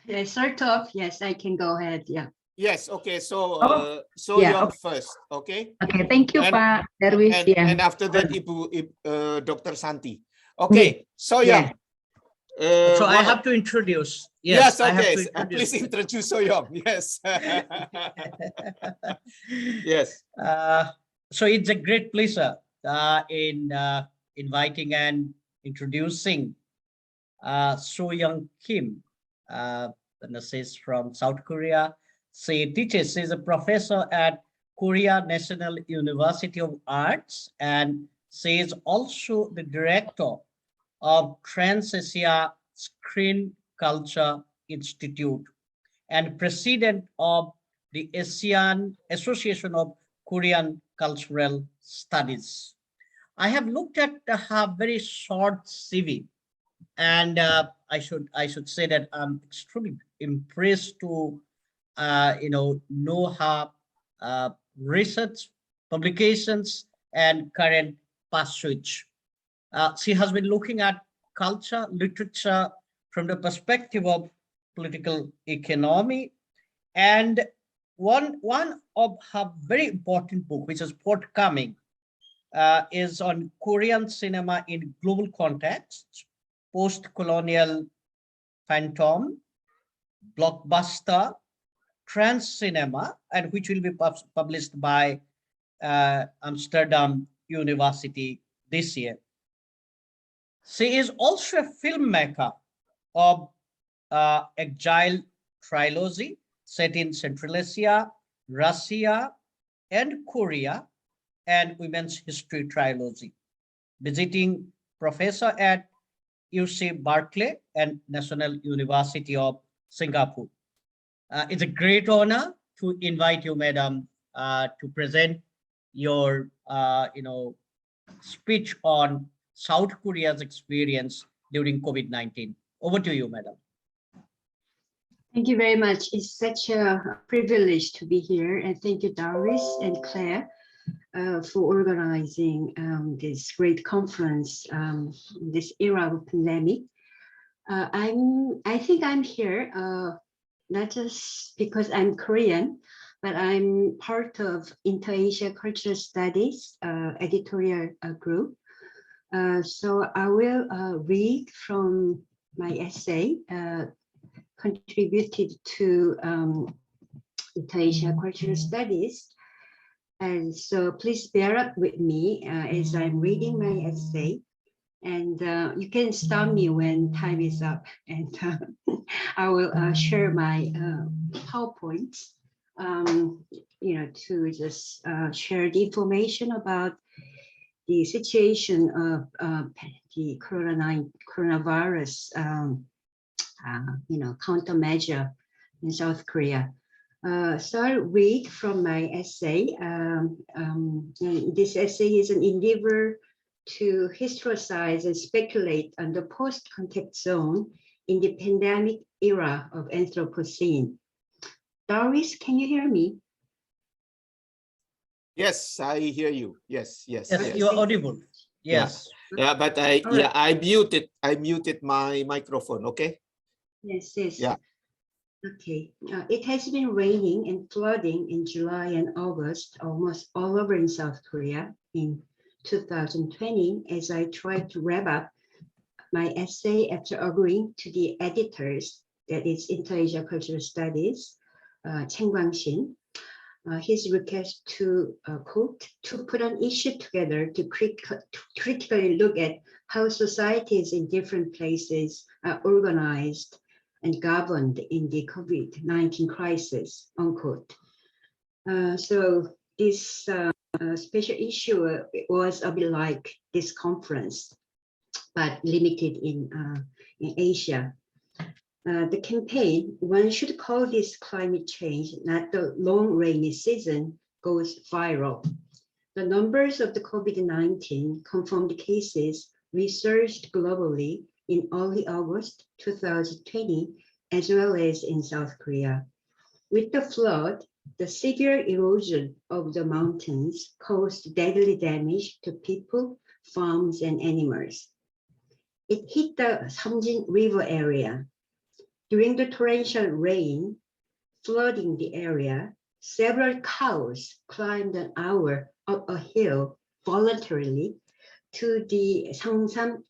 Yeah, sort of. Yes, I can go ahead. Yeah. Yes. Okay. So, yeah, Soyoung okay. first. Okay. Okay. Thank you, Pak Darwis. And after that, Dr. Santi. Okay. Soyoung. So I have to introduce. Yes, okay. I have to introduce. Please introduce Soyoung. Yes. Yes. So it's a great pleasure in inviting and introducing Soyoung Kim. She's from South Korea. She teaches. She's a professor at Korea National University of Arts, and she is also the director of Trans-Asia Screen Culture Institute and president of the ASEAN Association of Korean Cultural Studies. I have looked at her very short CV, and I should say that I'm extremely impressed to know her research, publications, and current pursuits. She has been looking at culture, literature from the perspective of political economy, and one of her very important book, which is forthcoming, is on Korean cinema in global context, post-colonial phantom, blockbuster, trans cinema, and which will be published by Amsterdam University this year. She is also a filmmaker of Exile trilogy set in Central Asia, Russia, and Korea, and Women's History trilogy, visiting professor at UC Berkeley and National University of Singapore. It's a great honor to invite you, madam, to present your speech on South Korea's experience during COVID-19. Over to you, madam. Thank you very much. It's such a privilege to be here. And thank you, Darwis and Claire, for organizing this great conference in this era of pandemic. I think I'm here not just because I'm Korean, but I'm part of Inter-Asia Cultural Studies editorial group. So I will read from my essay contributed to Inter-Asia Cultural Studies. And so please bear up with me as I'm reading my essay. And you can stop me when time is up, and I will share my PowerPoints, to just share the information about the situation of the coronavirus, countermeasure in South Korea. So I'll read from my essay. This essay is an endeavor to historicize and speculate on the post-contact zone in the pandemic era of Anthropocene. Darwis, can you hear me? Yes, I hear you. Yes. Yes, you're audible. Yes. Yeah, but I muted my microphone. Okay. Yes. Yeah. Okay. It has been raining and flooding in July and August almost all over in South Korea in 2020, as I tried to wrap up my essay after agreeing to the editors, that is Inter-Asia Cultural Studies, Zhiguang, his request to, quote, to put an issue together to critically look at how societies in different places are organized and governed in the COVID-19 crisis, unquote. So this special issue was a bit like this conference, but limited in Asia. The campaign, one should call this climate change, not the long rainy season, goes viral. The numbers of the COVID-19 confirmed cases resurged globally in early August 2020, as well as in South Korea. With the flood, the severe erosion of the mountains caused deadly damage to people, farms, and animals. It hit the Samjin River area. During the torrential rain flooding the area, several cows climbed an hour up a hill voluntarily to the Sasagan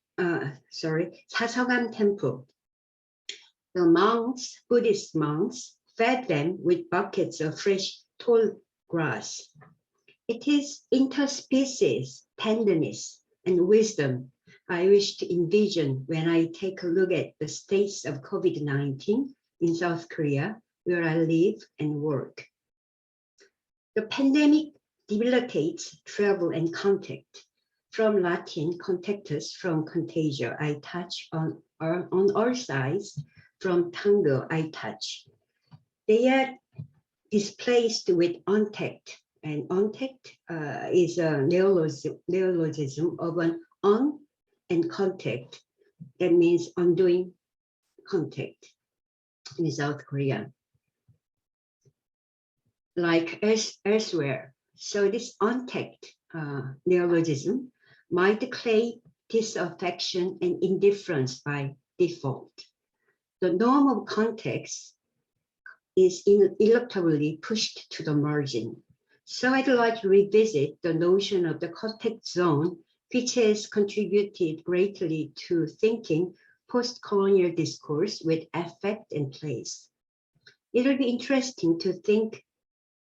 temple. The monks, Buddhist monks, fed them with buckets of fresh tall grass. It is interspecies tenderness and wisdom I wish to envision when I take a look at the states of COVID-19 in South Korea, where I live and work. The pandemic debilitates travel and contact. From Latin, contactus, from contagia, I touch on all sides, from tango, I touch. They are displaced with untact, and untact is a neologism of an on and contact. That means undoing contact in South Korea, like elsewhere. So this untact neologism might claim disaffection and indifference by default. The norm of context is ineluctably pushed to the margin. So I'd like to revisit the notion of the context zone, which has contributed greatly to thinking post-colonial discourse with affect and place. It will be interesting to think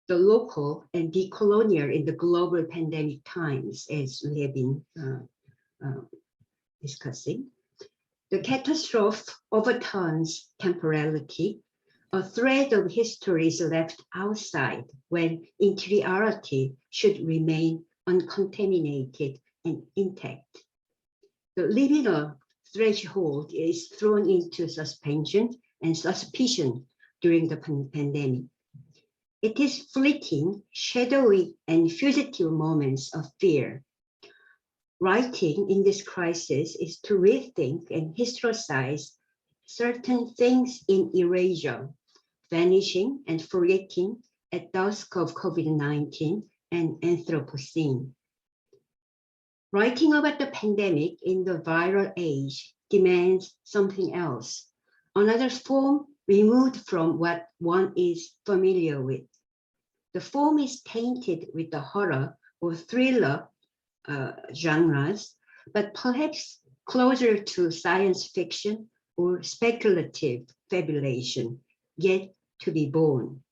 the local and decolonial in the global pandemic times, as we have been discussing. The catastrophe overturns temporality. A thread of history is left outside when interiority should remain uncontaminated and intact. The liminal threshold is thrown into suspension and suspicion during the pandemic. It is fleeting, shadowy, and fugitive moments of fear. Writing in this crisis is to rethink and historicize certain things in erasure, vanishing and forgetting at dusk of COVID-19 and Anthropocene. Writing about the pandemic in the viral age demands something else, another form removed from what one is familiar with. The form is tainted with the horror or thriller genres, but perhaps closer to science fiction or speculative fabulation, yet to be born.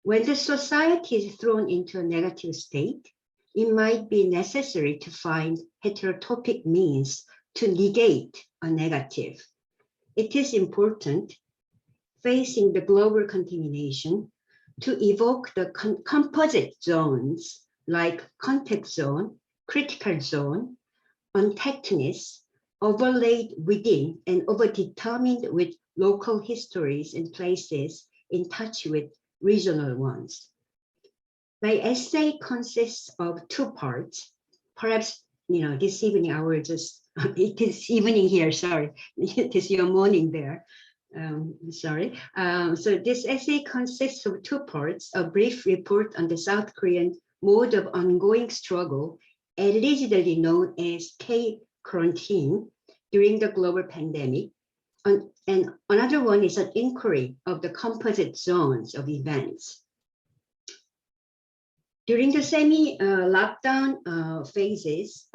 When the society is thrown into a negative state, it might be necessary to find heterotopic means to negate a negative. It is important, facing the global contamination, to evoke the composite zones like context zone, critical zone, untactness, overlaid within and overdetermined with local histories and places in touch with regional ones. My essay consists of two parts. Perhaps, this evening I will just, it is evening here, sorry, it is your morning there. Sorry. So this essay consists of two parts, a brief report on the South Korean mode of ongoing struggle, allegedly known as K-quarantine during the global pandemic. And another one is an inquiry of the composite zones of events. During the semi-lockdown phases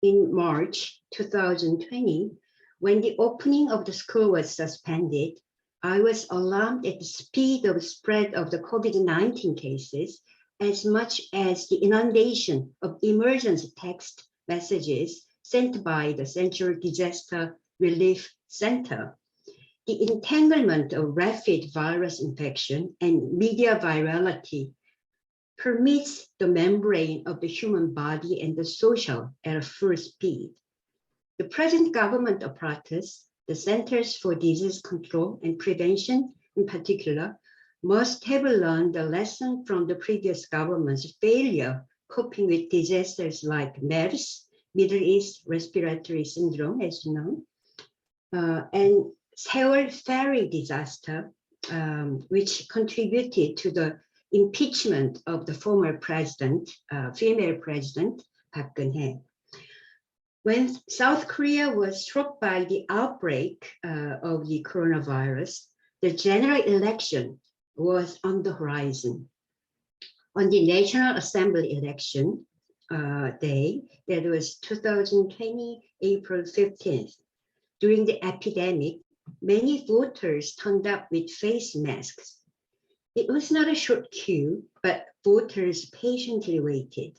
in March 2020, when the opening of the school was suspended, I was alarmed at the speed of spread of the COVID-19 cases, as much as the inundation of emergency text messages sent by the Central Disaster Relief Center. The entanglement of rapid virus infection and media virality permits the membrane of the human body and the social at a full speed. The present government apparatus, the Centers for Disease Control and Prevention in particular, must have learned the lesson from the previous government's failure coping with disasters like MERS, Middle East Respiratory Syndrome, as you know, and Seoul ferry disaster, which contributed to the impeachment of the former president, female president, Park Geun-hye. When South Korea was struck by the outbreak of the coronavirus, the general election was on the horizon. On the National Assembly election day, that was 2020, April 15th, during the epidemic, many voters turned up with face masks. It was not a short queue, but voters patiently waited.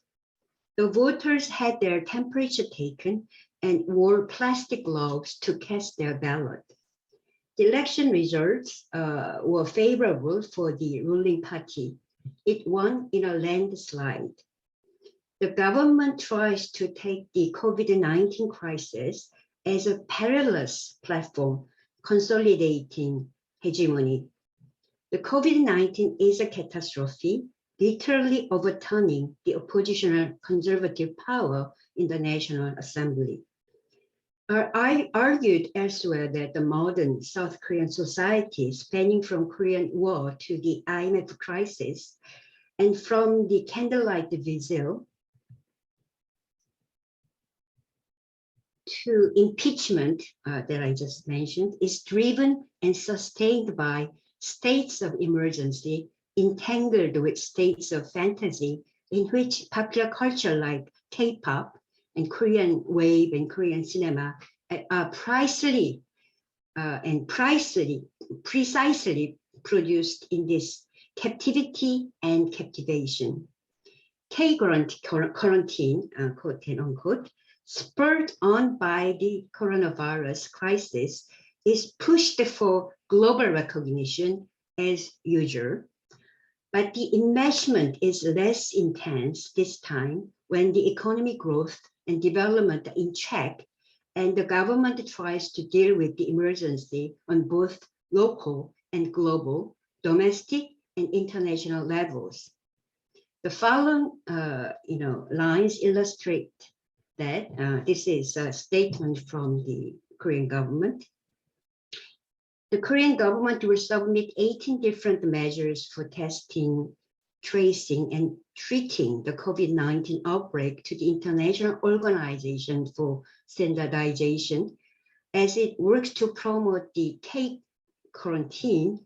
The voters had their temperature taken and wore plastic gloves to cast their ballot. The election results were favorable for the ruling party. It won in a landslide. The government tries to take the COVID-19 crisis as a perilous platform, consolidating hegemony. The COVID-19 is a catastrophe, literally overturning the oppositional conservative power in the National Assembly. I argued elsewhere that the modern South Korean society, spanning from Korean War to the IMF crisis, and from the candlelight vigil to impeachment that I just mentioned, is driven and sustained by states of emergency entangled with states of fantasy in which popular culture like K-pop and Korean wave and Korean cinema are precisely produced in this captivity and captivation. K-quarantine, quote and unquote, spurred on by the coronavirus crisis, is pushed for global recognition as usual. But the enmeshment is less intense this time when the economic growth and development are in check and the government tries to deal with the emergency on both local and global, domestic and international levels. The following lines illustrate that. This is a statement from the Korean government. The Korean government will submit 18 different measures for testing, tracing, and treating the COVID-19 outbreak to the International Organization for Standardization as it works to promote the K-quarantine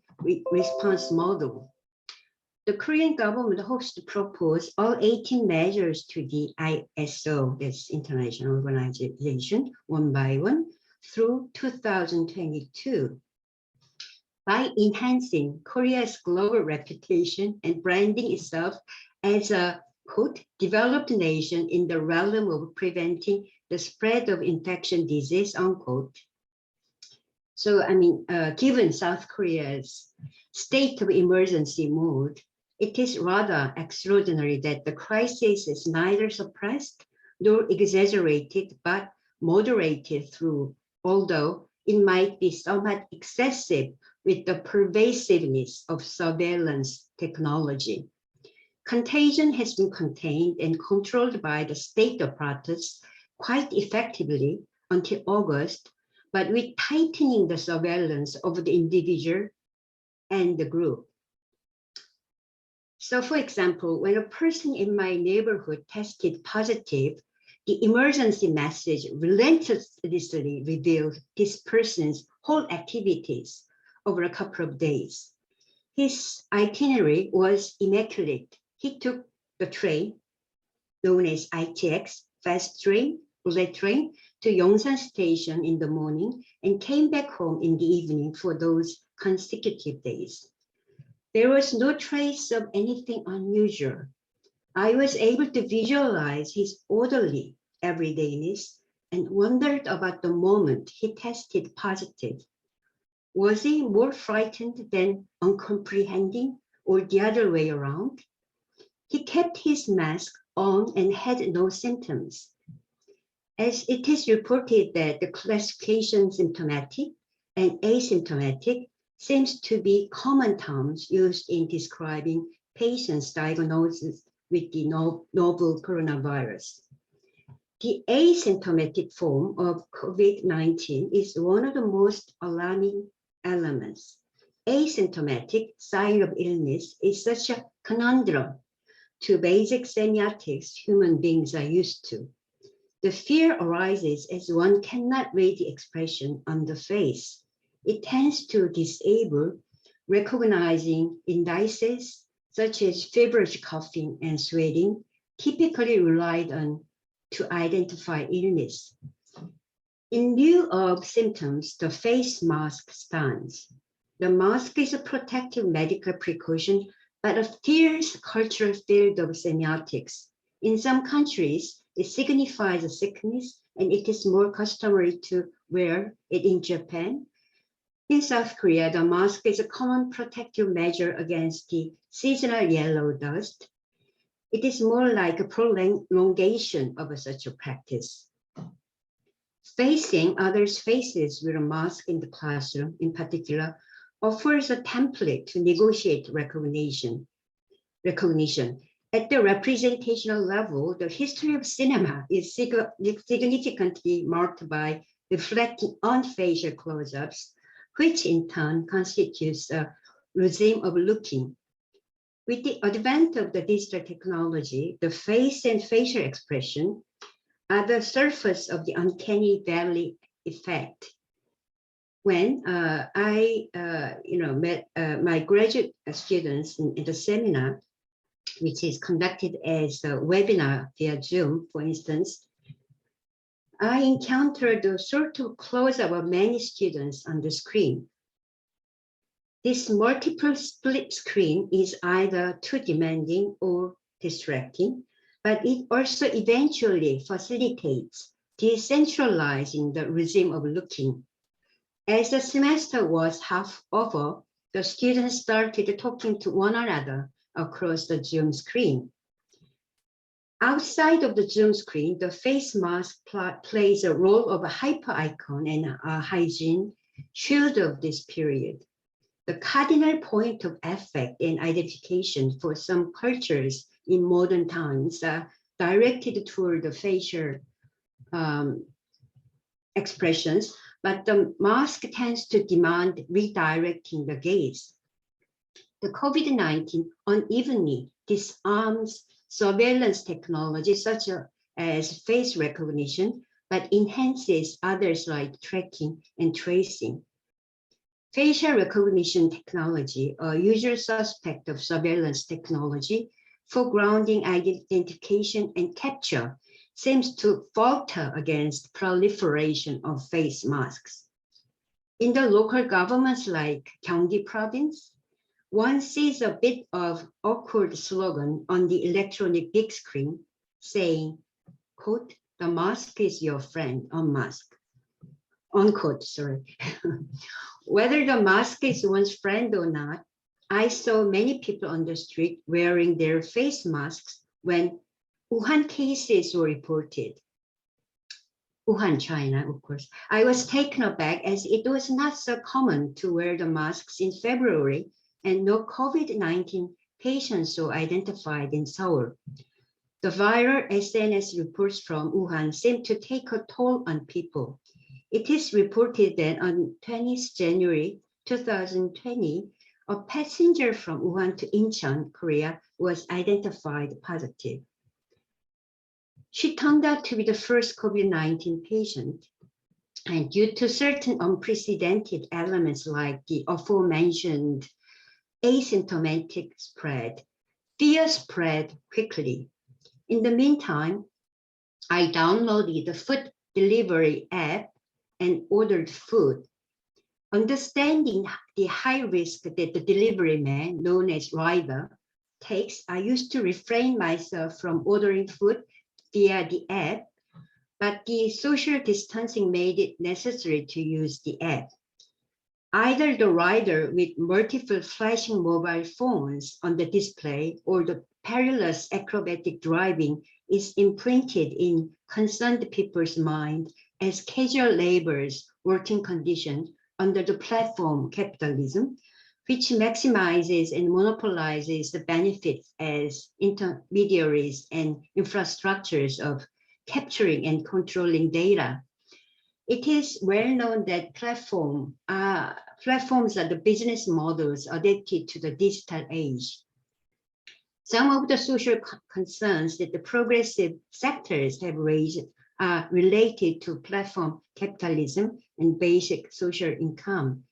response model. The Korean government hopes to propose all 18 measures to the ISO, that's International Organization, one by one through 2022. By enhancing Korea's global reputation and branding itself as a, quote, developed nation in the realm of preventing the spread of infection disease, unquote. So, given South Korea's state of emergency mode, it is rather extraordinary that the crisis is neither suppressed nor exaggerated, but moderated through, although it might be somewhat excessive with the pervasiveness of surveillance technology. Contagion has been contained and controlled by the state apparatus quite effectively until August, but with tightening the surveillance of the individual and the group. So for example, when a person in my neighborhood tested positive, the emergency message relentlessly revealed this person's whole activities over a couple of days. His itinerary was immaculate. He took the train, known as ITX, fast train, bullet train, to Yongsan Station in the morning and came back home in the evening for those consecutive days. There was no trace of anything unusual. I was able to visualize his orderly everydayness and wondered about the moment he tested positive. Was he more frightened than uncomprehending, or the other way around? He kept his mask on and had no symptoms. As it is reported that the classification symptomatic and asymptomatic seems to be common terms used in describing patients' diagnosis with the novel coronavirus. The asymptomatic form of COVID-19 is one of the most alarming elements. Asymptomatic sign of illness is such a conundrum to basic semiotics human beings are used to. The fear arises as one cannot read the expression on the face. It tends to disable recognizing indices such as feverish coughing and sweating, typically relied on to identify illness. In lieu of symptoms, the face mask stands. The mask is a protective medical precaution, but a fierce cultural field of semiotics. In some countries, it signifies a sickness, and it is more customary to wear it in Japan. In South Korea, the mask is a common protective measure against the seasonal yellow dust. It is more like a prolongation of such a practice. Facing others' faces with a mask in the classroom, in particular, offers a template to negotiate recognition. At the representational level, the history of cinema is significantly marked by reflecting on facial close-ups, which in turn constitutes a regime of looking. With the advent of the digital technology, the face and facial expression are the surface of the uncanny valley effect. when I met my graduate students in the seminar, which is conducted as a webinar via Zoom, for instance, I encountered a sort of close-up of many students on the screen. This multiple split screen is either too demanding or distracting, but it also eventually facilitates decentralizing the regime of looking. As the semester was half over, the students started talking to one another across the Zoom screen. Outside of the Zoom screen, the face mask plays a role of a hyper icon and a hygiene shield of this period. The cardinal point of affect and identification for some cultures in modern times are directed toward the facial expressions, but the mask tends to demand redirecting the gaze. The COVID-19 unevenly disarms surveillance technology such as face recognition, but enhances others like tracking and tracing. Facial recognition technology, a usual suspect of surveillance technology, foregrounding identification and capture, seems to falter against proliferation of face masks. In the local governments like Gyeonggi province, one sees a bit of awkward slogan on the electronic big screen saying, quote, "The mask is your friend," unmask, unquote, sorry. Whether the mask is one's friend or not, I saw many people on the street wearing their face masks when Wuhan cases were reported. Wuhan, China, of course. I was taken aback as it was not so common to wear the masks in February and no COVID-19 patients were identified in Seoul. The viral SNS reports from Wuhan seem to take a toll on people. It is reported that on 20th January 2020, a passenger from Wuhan to Incheon, Korea, was identified positive. She turned out to be the first COVID-19 patient. And due to certain unprecedented elements like the aforementioned asymptomatic spread, fear spread quickly. In the meantime, I downloaded the food delivery app and ordered food. Understanding the high risk that the delivery man, known as rider, takes, I used to refrain myself from ordering food via the app, but the social distancing made it necessary to use the app. Either the rider with multiple flashing mobile phones on the display or the perilous acrobatic driving is imprinted in concerned people's mind as casual laborers' working conditions under the platform capitalism, which maximizes and monopolizes the benefits as intermediaries and infrastructures of capturing and controlling data. It is well known that platforms are the business models adapted to the digital age. Some of the social concerns that the progressive sectors have raised are related to platform capitalism and basic social income.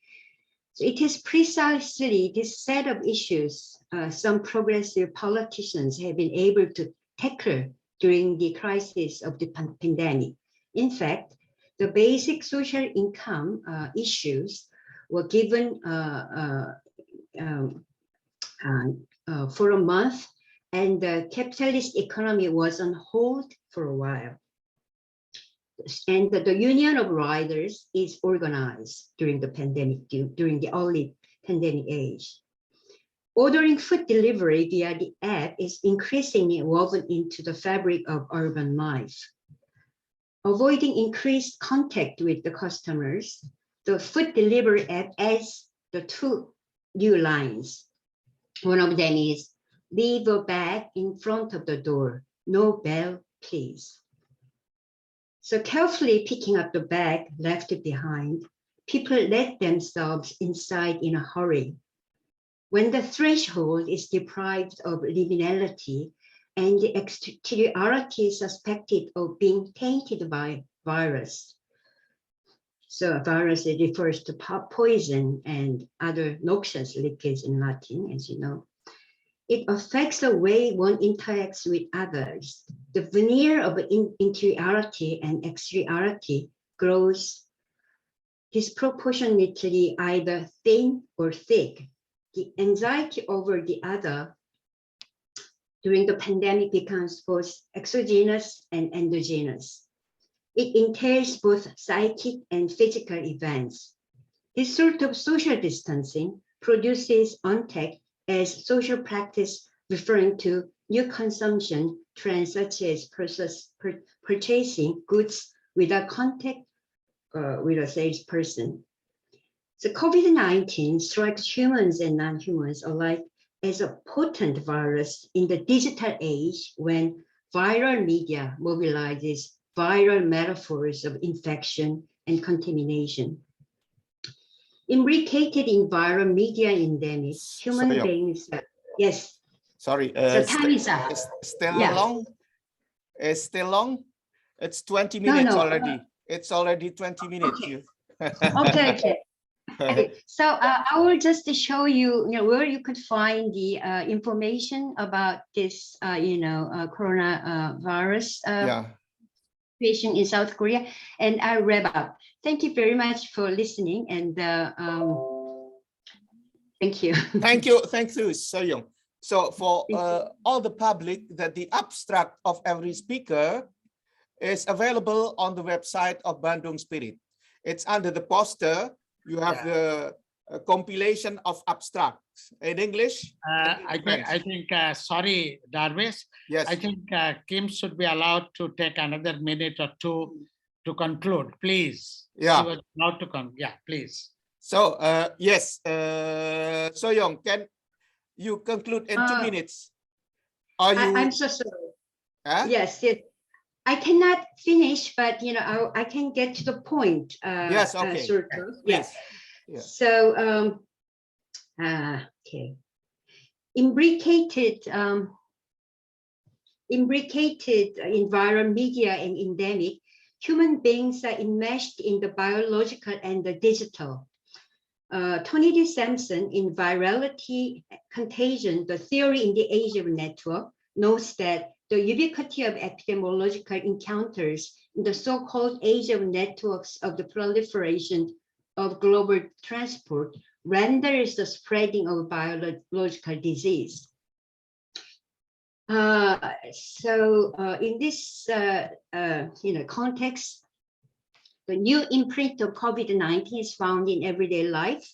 So it is precisely this set of issues some progressive politicians have been able to tackle during the crisis of the pandemic. In fact, the basic social income issues were given for a month, and the capitalist economy was on hold for a while. And the Union of Riders is organized during the pandemic, during the early pandemic age. Ordering food delivery via the app is increasingly woven into the fabric of urban life. Avoiding increased contact with the customers, the food delivery app adds the two new lines. One of them is, leave a bag in front of the door, no bell, please. So carefully picking up the bag left behind, people let themselves inside in a hurry. When the threshold is deprived of liminality and the exteriority suspected of being tainted by virus, So virus, it refers to poison and other noxious liquids in Latin, as you know. It affects the way one interacts with others. The veneer of interiority and exteriority grows disproportionately either thin or thick. The anxiety over the other during the pandemic becomes both exogenous and endogenous. It entails both psychic and physical events. This sort of social distancing produces UNTAC as social practice referring to new consumption trends such as purchasing goods without contact with a salesperson. So COVID-19 strikes humans and non-humans alike as a potent virus in the digital age when viral media mobilizes viral metaphors of infection and contamination. Imbricated in viral media endemic, human beings, yes. Sorry, So time is up. still Yeah. long? It's still long? It's 20 minutes already. It's already 20 minutes. Okay. You. Okay. So I will just show you, where you could find the information about this, coronavirus situation in South Korea, and I'll wrap up. Thank you very much for listening, and thank you. Thank you, Soyoung. So for all the public, that the abstract of every speaker is available on the website of Bandung Spirit. It's under the poster. You have the compilation of abstracts in English. I think sorry, Darwis. Yes. I think Kim should be allowed to take another minute or two to conclude, please. Yeah. She was allowed to come. Yeah, please. So yes, Soyoung, can you conclude in 2 minutes? Are you? I'm so sorry. Yes, I cannot finish, but I can get to the point. Yes, okay. Sort of. Yes. Yeah. So okay. Imbricated in viral media and endemic, human beings are enmeshed in the biological and the digital. Tony D. Sampson in Virality Contagion, the Theory in the Age of Network, notes that the ubiquity of epidemiological encounters in the so-called age of networks of the proliferation of global transport renders the spreading of biological disease. So in this context, the new imprint of COVID-19 is found in everyday life.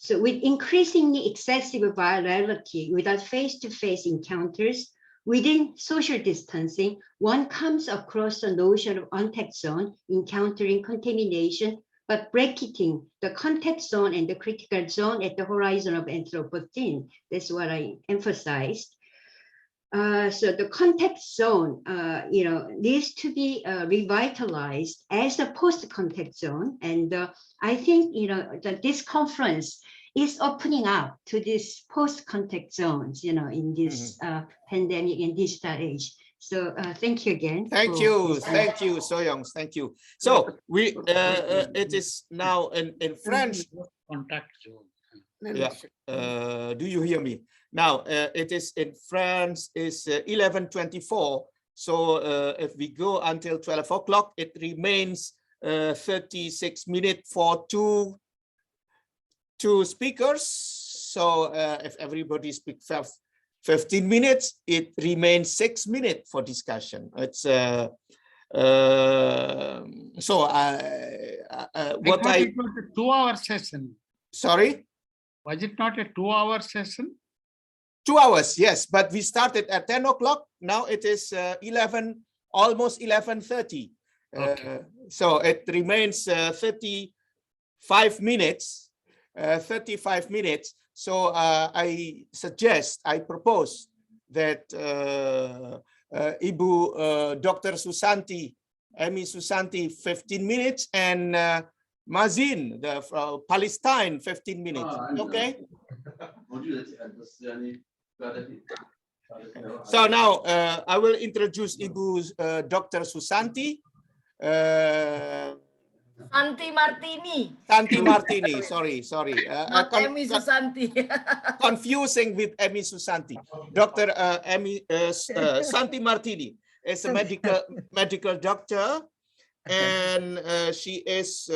So with increasingly excessive virality without face-to-face encounters, within social distancing, one comes across the notion of contact zone, encountering contamination, but bracketing the contact zone and the critical zone at the horizon of Anthropocene. That's what I emphasized. So the contact zone, needs to be revitalized as a post-contact zone. And I think, that this conference is opening up to these post-contact zones, in this pandemic and digital age. So thank you again. Thank you, Soyoung. Thank you. So we, it is now in French. Contact zone. Yeah. Do you hear me? Now it is in France is 11:24. So if we go until 12 o'clock, it remains 36 minutes for two speakers. So if everybody speaks 15 minutes, it remains 6 minutes for discussion. It's so what it was a 2-hour session. Sorry? Was it not a 2-hour session? 2 hours, yes, but we started at 10 o'clock. Now it is almost 11:30. Okay. So it remains 35 minutes. 35 minutes. So I propose that Ibu Dr. Susanti, Amy Susanti, 15 minutes, and Mazin, the Palestine, 15 minutes. Okay. So now I will introduce Ibu Dr. Susanti. Santi Martini. Santi Martini, sorry. Not Emi Susanti. Confusing with Emi Susanti. Dr. Santi Martini is a medical doctor, and she is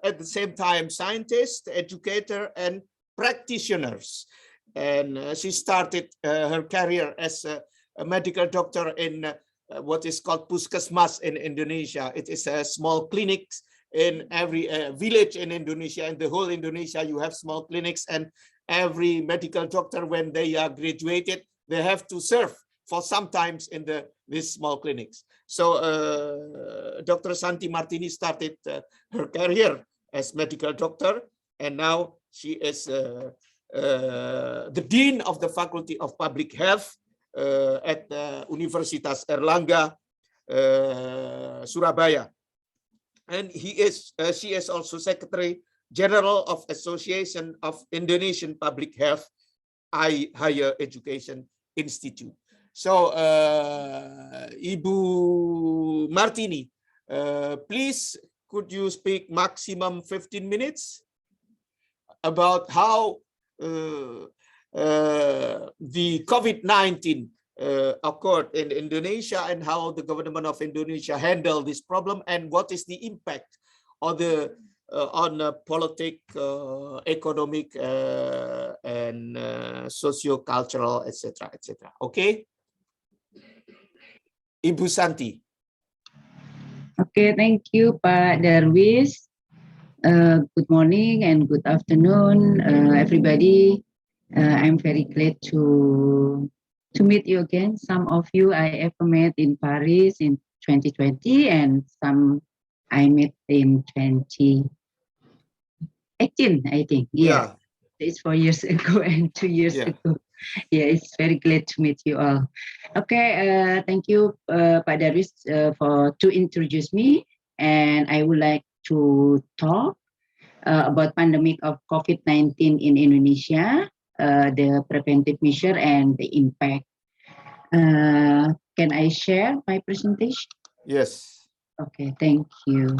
at the same time scientist, educator, and practitioners. And she started her career as a medical doctor in what is called Puskesmas in Indonesia. It is a small clinics in every village in Indonesia. In the whole Indonesia, you have small clinics, and every medical doctor, when they are graduated, they have to serve for sometimes in these small clinics. So Dr. Santi Martini started her career as medical doctor, and now she is the Dean of the Faculty of Public Health at Universitas Airlangga, Surabaya. And she is also Secretary General of Association of Indonesian Public Health Higher Education Institute. So, Ibu Martini, please could you speak maximum 15 minutes about how the COVID-19 occurred in Indonesia, and how the government of Indonesia handled this problem, and what is the impact on the politic, economic, and socio-cultural, etc., etc. Okay, Ibu Santi. Okay, thank you, Pak Darwis. Good morning and good afternoon, everybody. I'm very glad to meet you again. Some of you I ever met in Paris in 2020, and some I met in 2018, I think. Yeah. It's 4 years ago and 2 years ago. Yeah, it's very glad to meet you all. Okay, thank you, Pak Darwis, to introduce me. And I would like to talk about pandemic of COVID-19 in Indonesia, the preventive measure and the impact. Can I share my presentation? Yes. Okay, thank you.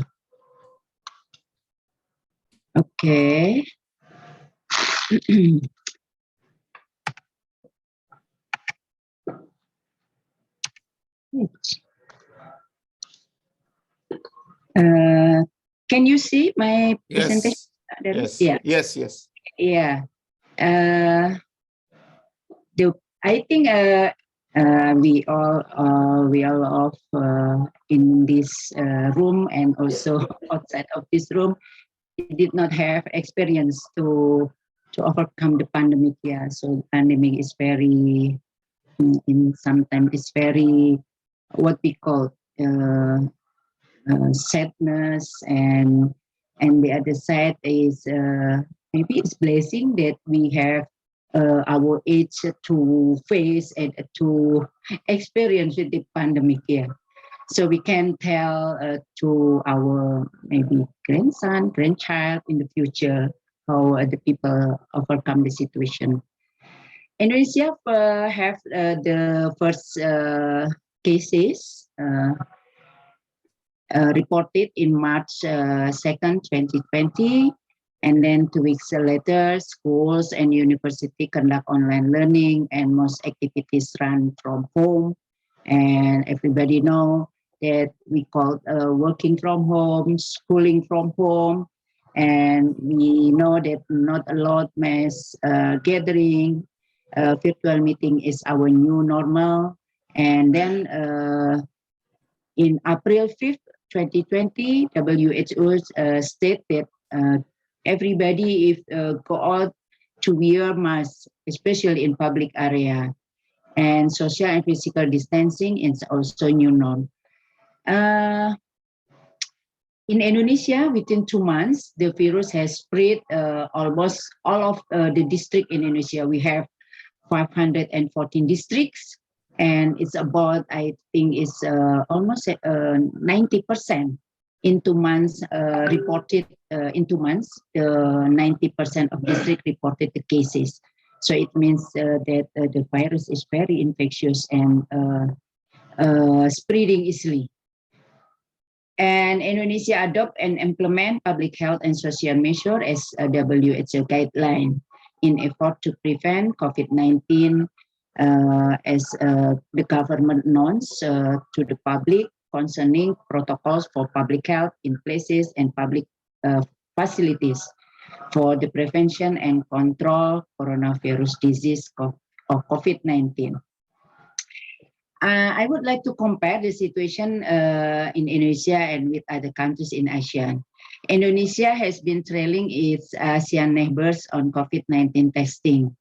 Okay. Can you see my presentation? Yes. Yeah. Yes. Yeah. I think we all of in this room and also outside of this room did not have experience to overcome the pandemic. Yeah. So pandemic is very sometimes it's very what we call sadness, and the other side is maybe it's blessing that we have our age to face and to experience with the pandemic here. So we can tell to our maybe grandson, grandchild in the future how the people overcome the situation. Indonesia have the first cases reported in March 2nd, 2020. And then 2 weeks later, schools and university conduct online learning, and most activities run from home. And everybody know that we call working from home, schooling from home. And we know that not a lot mass gathering, virtual meeting is our new normal. And then in April 5th, 2020, WHO stated everybody if go out to wear masks, especially in public area, and social and physical distancing is also new norm. In Indonesia, within 2 months, the virus has spread almost all of the district in Indonesia. We have 514 districts, and it's about, I think it's almost 90% in 2 months reported in 2 months, 90% of district reported the cases. So it means that the virus is very infectious and spreading easily. And Indonesia adopt and implement public health and social measure as a WHO guideline in effort to prevent COVID-19 as the government knows to the public concerning protocols for public health in places and public facilities for the prevention and control coronavirus disease of COVID-19. I would like to compare the situation in Indonesia and with other countries in ASEAN. Indonesia has been trailing its ASEAN neighbors on COVID-19 testing.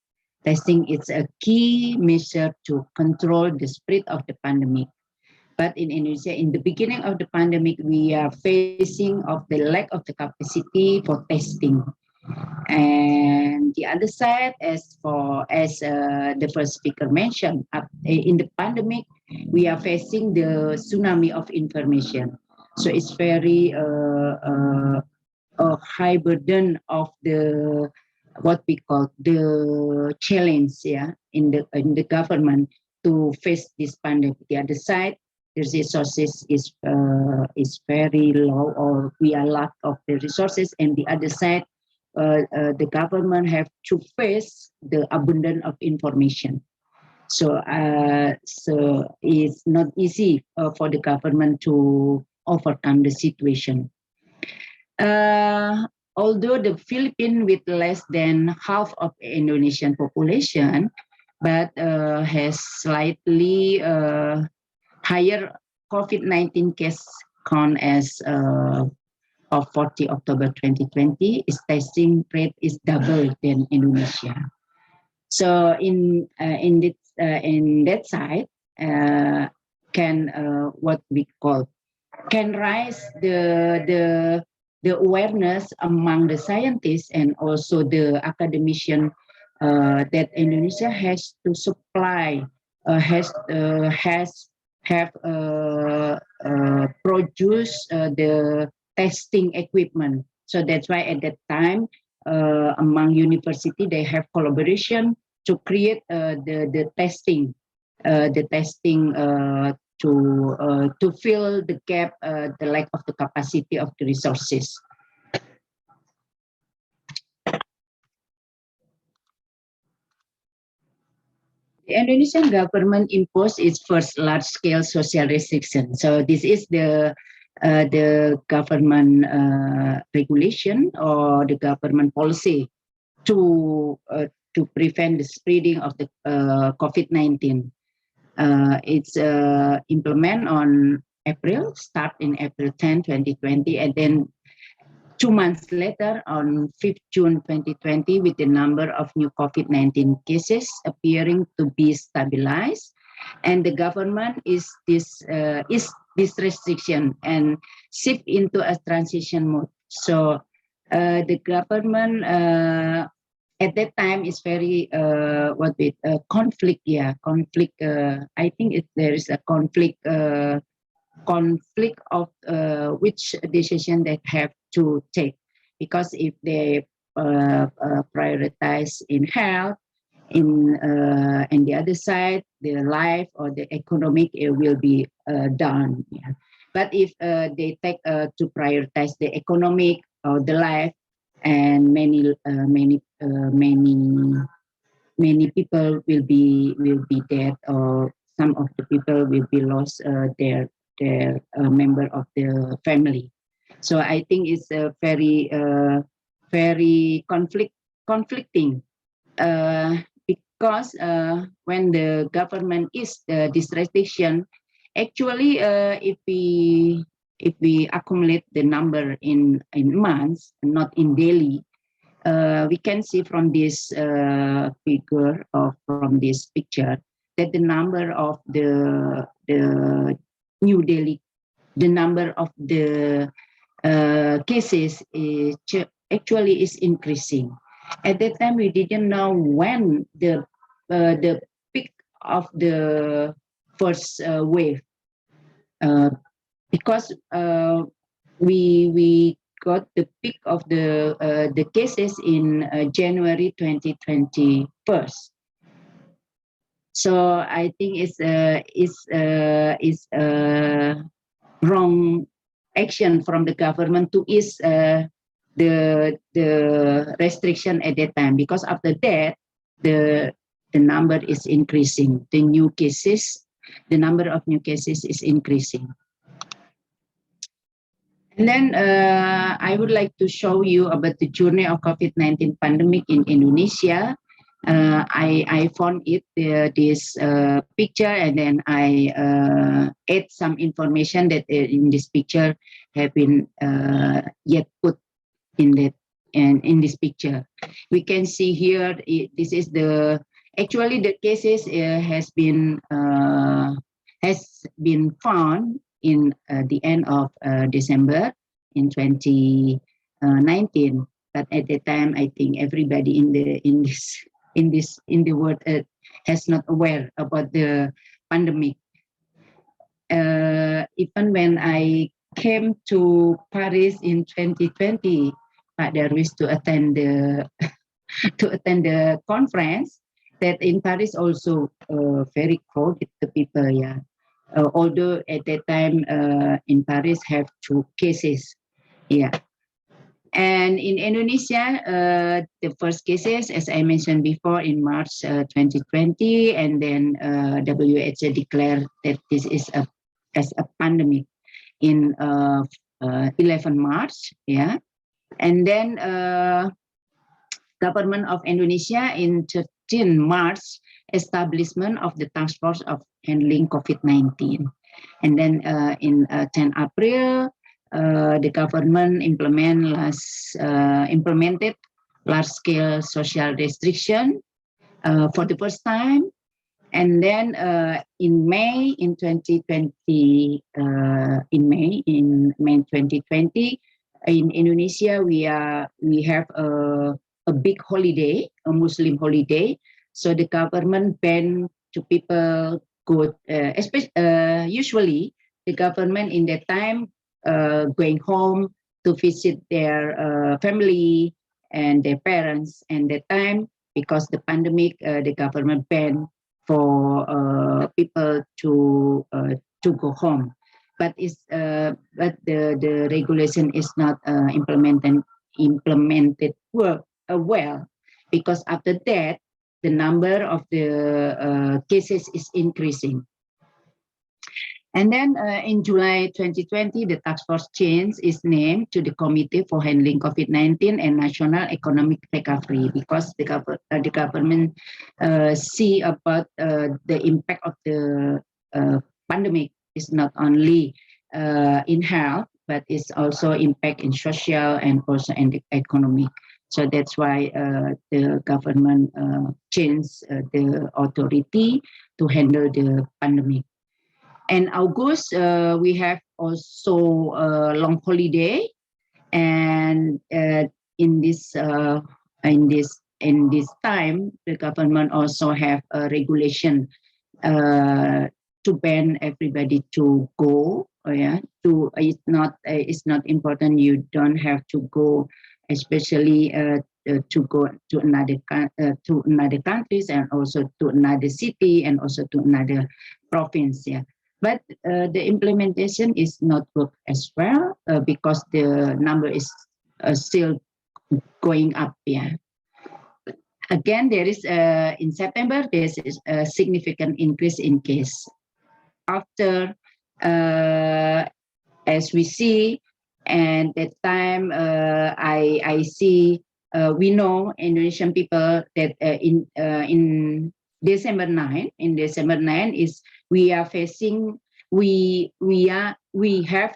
Testing is a key measure to control the spread of the pandemic. But in Indonesia, in the beginning of the pandemic, we are facing of the lack of the capacity for testing. And the other side, as the first speaker mentioned, in the pandemic, we are facing the tsunami of information. So it's very a high burden of the what we call the challenge, yeah, in the government to face this pandemic. The other side, the resources is very low, or we are lack of the resources, and the other side, the government have to face the abundance of information. So it's not easy for the government to overcome the situation. Although the Philippines with less than half of Indonesian population, but has slightly higher COVID-19 case count as of 40 October 2020, its testing rate is double than Indonesia. So in that side, can what we call can rise the awareness among the scientists and also the academician that Indonesia has to supply produce the testing equipment. So that's why at that time among university they have collaboration to create the testing to fill the gap, the lack of the capacity of the resources. The Indonesian government imposed its first large-scale social restriction. So this is the government regulation or the government policy to prevent the spreading of the COVID-19. It's implemented on start in April 10, 2020, and then 2 months later on 5th June 2020, with the number of new COVID-19 cases appearing to be stabilized, and the government is this restriction and shift into a transition mode. So the government at that time is very conflict. Yeah, conflict. I think there is a conflict of which decision they have to take, because if they prioritize in health, and the other side, the life or the economic, it will be done. Yeah. But if they take to prioritize the economic or the life, and many people will be dead, or some of the people will be lost their member of the family. So I think it's very conflicting. Because when the government is this restriction, actually, if we accumulate the number in months, not in daily, we can see from this figure or from this picture that the number of the new daily, the number of the cases is actually is increasing. At that time, we didn't know when the peak of the first wave, because we got the peak of the cases in January 2021. So I think it's wrong action from the government to ease the restriction at that time, because after that the number is increasing. The number of new cases is increasing. And then I would like to show you about the journey of COVID-19 pandemic in Indonesia. I found this picture, and then I add some information that in this picture have been yet put in that and in this picture. We can see here this is actually the cases has been found in the end of December in 2019. But at the time, I think everybody in the world has not aware about the pandemic. Even when I came to Paris in 2020, Pak Darwis, to attend the conference, that in Paris also very crowded the people, yeah. Although at that time in Paris have 2 cases, yeah. And in Indonesia, the first cases, as I mentioned before, in March 2020, and then WHO declared that this is as a pandemic in 11 March, yeah. And then government of Indonesia in 13 March establishment of the task force of handling COVID-19. And then in 10 April, the government implemented large-scale social restriction for the first time. And then in May 2020, in May 2020, in Indonesia, we have a big holiday, a Muslim holiday. So the government banned to people go, usually the government in that time going home to visit their family and their parents. And that time, because the pandemic, the government banned for people to go home. But the regulation is not implemented well, because after that the number of the cases is increasing. And then in July 2020, the task force change is named to the Committee for Handling COVID-19 and National Economic Recovery, because the government see about the impact of the pandemic is not only in health, but it's also impact in social and also in the economy. So that's why the government changed the authority to handle the pandemic. In August, we have also a long holiday, and in this time, the government also have a regulation to ban everybody to go. It's not important. You don't have to go, especially to go to another countries, and also to another city, and also to another province. Yeah. But the implementation is not work as well because the number is still going up. Yeah. Again, there is in September there is a significant increase in case. After, as we see, and that time I see we know Indonesian people that in December 9 is we are facing we have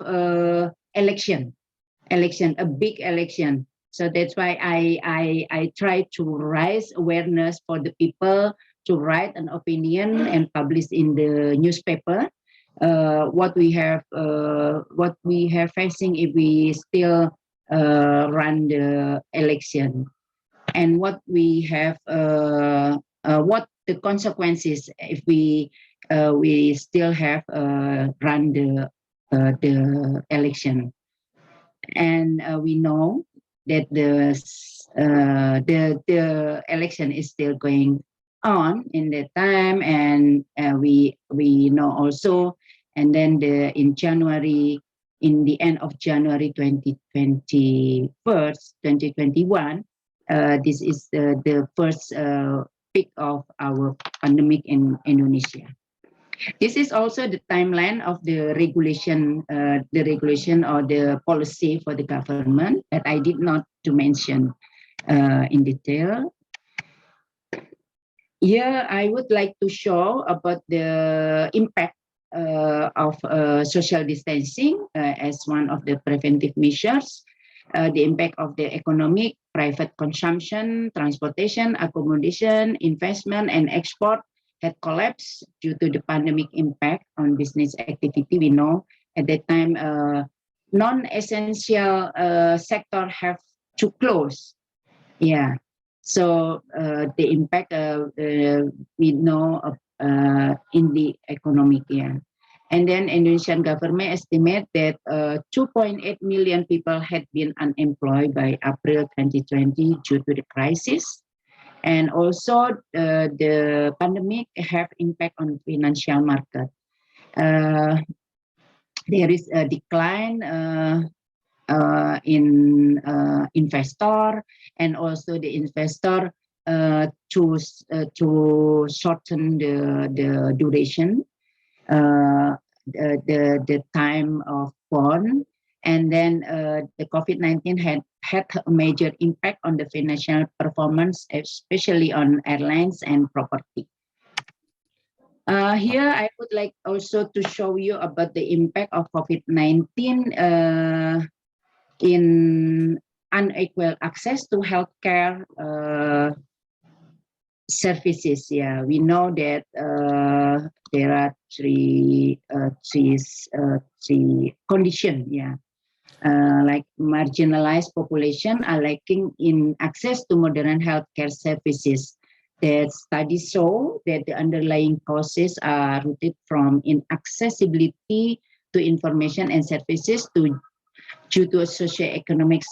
a election, a big election. So that's why I try to raise awareness for the people to write an opinion and publish in the newspaper what we have facing if we still run the election, and what we have what the consequences if we still have run the election. And we know that the election is still going on in that time, and we know also. And then in January in the end of January 2021. This is the first peak of our pandemic in Indonesia. This is also the timeline of the regulation or the policy for the government that I did not to mention in detail. Here, I would like to show about the impact of social distancing as one of the preventive measures, the impact of the economic, private consumption, transportation, accommodation, investment, and export had collapsed due to the pandemic impact on business activity. We know at that time, non-essential sector have to close. Yeah. So the impact we know of, in the economic year. And then Indonesian government estimate that 2.8 million people had been unemployed by April 2020 due to the crisis. And also the pandemic have impact on financial market. There is a decline in investor, and also the investor to shorten the duration, the time of bond, and then the COVID-19 had a major impact on the financial performance, especially on airlines and property. Here, I would like also to show you about the impact of COVID-19 in unequal access to healthcare services. Yeah, we know that there are three conditions. Yeah, like marginalized population are lacking in access to modern healthcare services. The studies show that the underlying causes are rooted from inaccessibility to information and services due to socioeconomic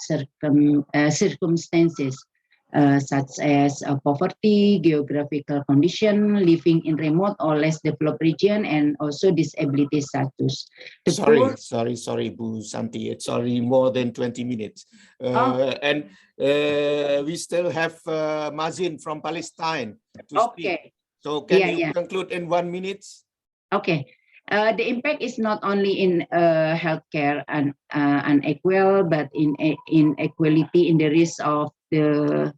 circumstances such as poverty, geographical condition, living in remote or less developed region, and also disability status. Sorry, Bu Santi. It's already more than 20 minutes. And we still have Mazin from Palestine to speak. So can you conclude in 1 minute? Okay. The impact is not only in healthcare and unequal, but in inequality in the risk of the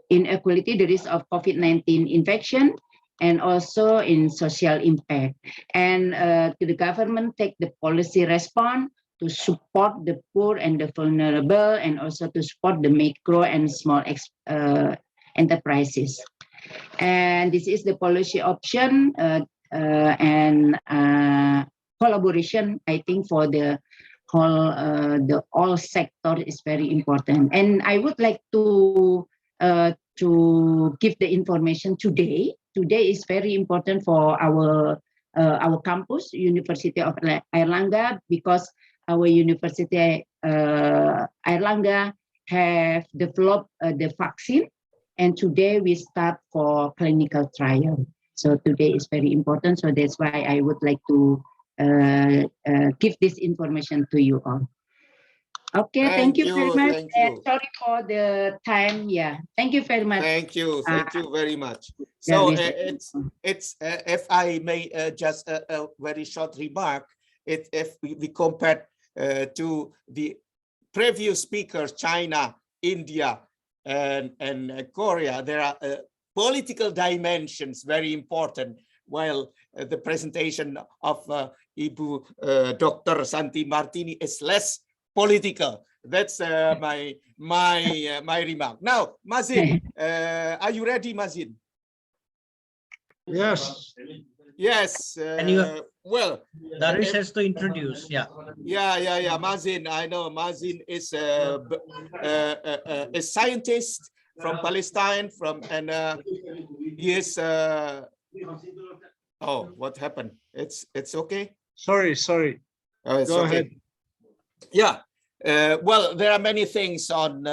inequality, the risk of COVID-19 infection, and also in social impact. And the government take the policy response to support the poor and the vulnerable, and also to support the micro and small enterprises. And this is the policy option and collaboration, I think, for the all sector is very important. And I would like to give the information today. Today is very important for our campus, University of Airlangga, because our University Airlangga have developed the vaccine, and today we start for clinical trial. So today is very important. So that's why I would like to give this information to you all. Okay, thank you very much. Sorry for the time. Yeah, thank you very much. Thank you very much. So it's if I may just a very short remark, if we compare to the previous speakers, China, India, and Korea, there are political dimensions very important, while the presentation of Ibu Dr. Santi Martini is less political. That's my remark. Now, Mazin, are you ready, Mazin? Yes. Yes. Well, Darwis has to introduce. Yeah. Mazin, I know Mazin is a scientist from Palestine, and he is. Oh, what happened? It's okay. Sorry. Go ahead. Yeah. Well, there are many things on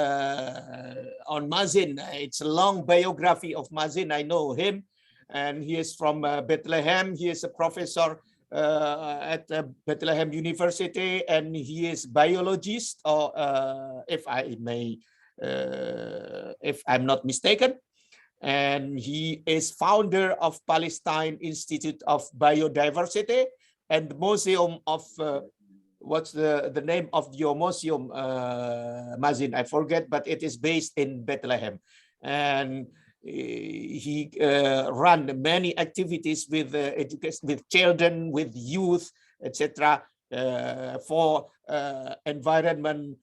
Mazin. It's a long biography of Mazin. I know him, and he is from Bethlehem. He is a professor at Bethlehem University, and he is biologist, or if I'm not mistaken. And he is founder of Palestine Institute of Biodiversity and the Museum of, what's the name of your museum, Mazin? I forget, but it is based in Bethlehem. And he run many activities with education, with children, with youth, etc., for environment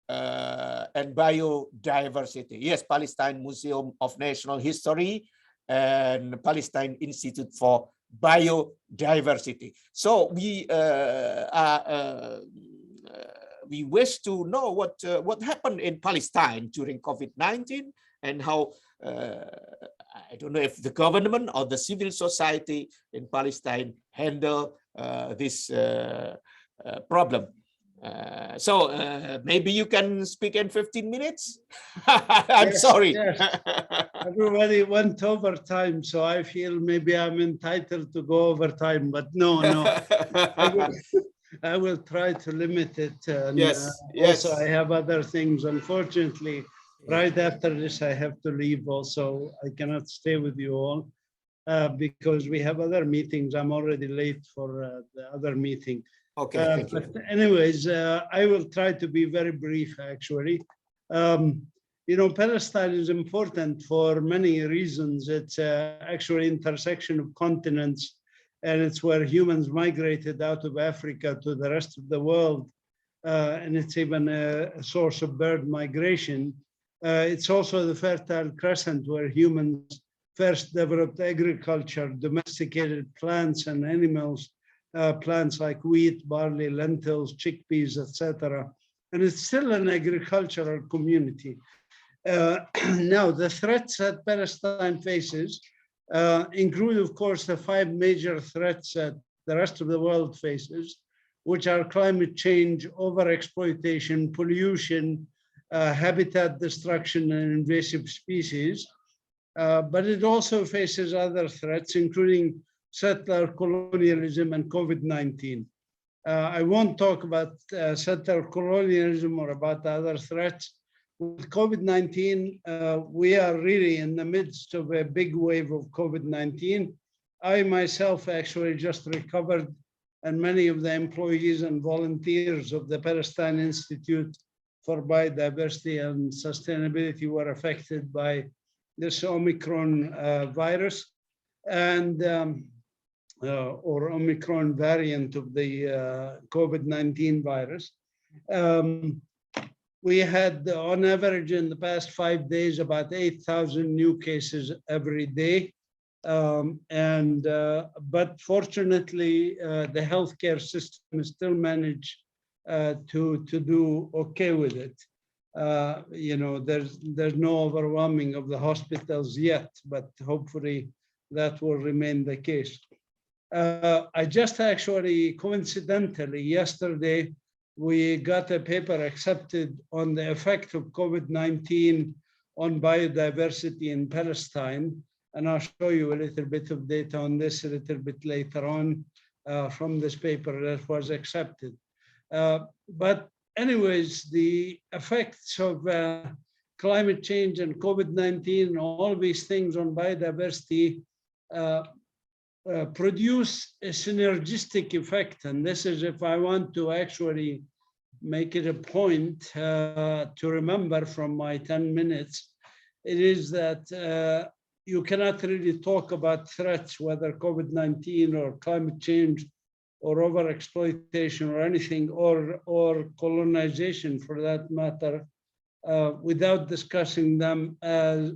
and biodiversity. Yes, Palestine Museum of National History and Palestine Institute for Biodiversity. So we wish to know what happened in Palestine during COVID-19 and how I don't know if the government or the civil society in Palestine handle this problem. So maybe you can speak in 15 minutes. I'm sorry. Yes. Everybody went over time, so I feel maybe I'm entitled to go over time, but no. I will try to limit it. And, yes. Also, I have other things. Unfortunately, right after this, I have to leave also. I cannot stay with you all because we have other meetings. I'm already late for the other meeting. Okay, thank you. But anyways, I will try to be very brief, actually. You know, Palestine is important for many reasons. It's actually intersection of continents, and it's where humans migrated out of Africa to the rest of the world. And it's even a source of bird migration. It's also the Fertile Crescent where humans first developed agriculture, domesticated plants and animals, plants like wheat, barley, lentils, chickpeas, etc. And it's still an agricultural community. Now, the threats that Palestine faces include, of course, the 5 major threats that the rest of the world faces, which are climate change, overexploitation, pollution, habitat destruction, and invasive species. But it also faces other threats, including settler colonialism and COVID-19. I won't talk about settler colonialism or about other threats. With COVID-19, we are really in the midst of a big wave of COVID-19. I myself actually just recovered, and many of the employees and volunteers of the Palestine Institute for Biodiversity and Sustainability were affected by this Omicron virus, and or Omicron variant of the COVID-19 virus. We had, on average, in the past 5 days, about 8,000 new cases every day. But fortunately, the healthcare system still managed to do okay with it. You know, there's no overwhelming of the hospitals yet, but hopefully that will remain the case. I just actually, coincidentally, yesterday, we got a paper accepted on the effect of COVID-19 on biodiversity in Palestine. And I'll show you a little bit of data on this a little bit later on from this paper that was accepted. But anyways, the effects of climate change and COVID-19, all these things on biodiversity produce a synergistic effect. And this is, if I want to actually make it a point to remember from my 10 minutes, it is that you cannot really talk about threats, whether COVID-19 or climate change or overexploitation or anything, or colonization for that matter, without discussing them as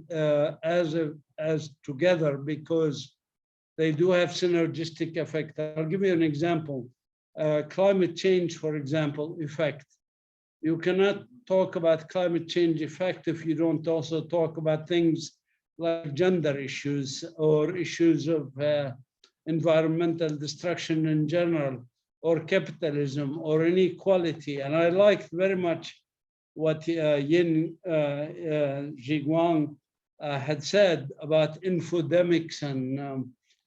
together, because they do have synergistic effect. I'll give you an example. Climate change, for example, effect. You cannot talk about climate change effect if you don't also talk about things like gender issues or issues of environmental destruction in general, or capitalism or inequality. And I liked very much what Zhiguang had said about infodemics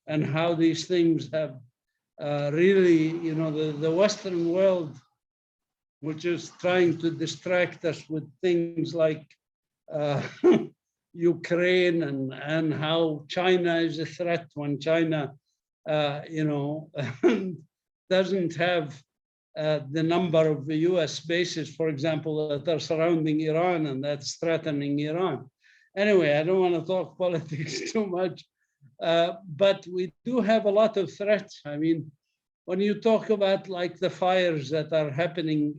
and how these things have really, you know, the Western world, which is trying to distract us with things like Ukraine and how China is a threat when China, you know, doesn't have the number of the US bases, for example, that are surrounding Iran, and that's threatening Iran. Anyway, I don't want to talk politics too much, but we do have a lot of threats. I mean, when you talk about like the fires that are happening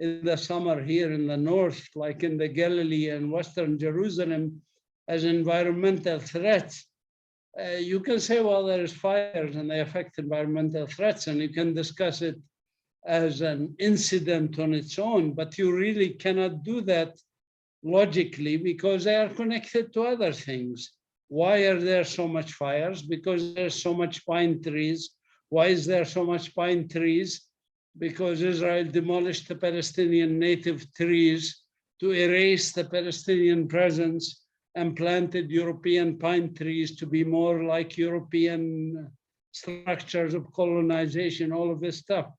in the summer here in the north, like in the Galilee and Western Jerusalem, as environmental threats, you can say, well, there's fires and they affect environmental threats, and you can discuss it as an incident on its own, but you really cannot do that logically because they are connected to other things. Why are there so much fires? Because there's so much pine trees. Why is there so much pine trees? Because Israel demolished the Palestinian native trees to erase the Palestinian presence and planted European pine trees to be more like European structures of colonization, all of this stuff.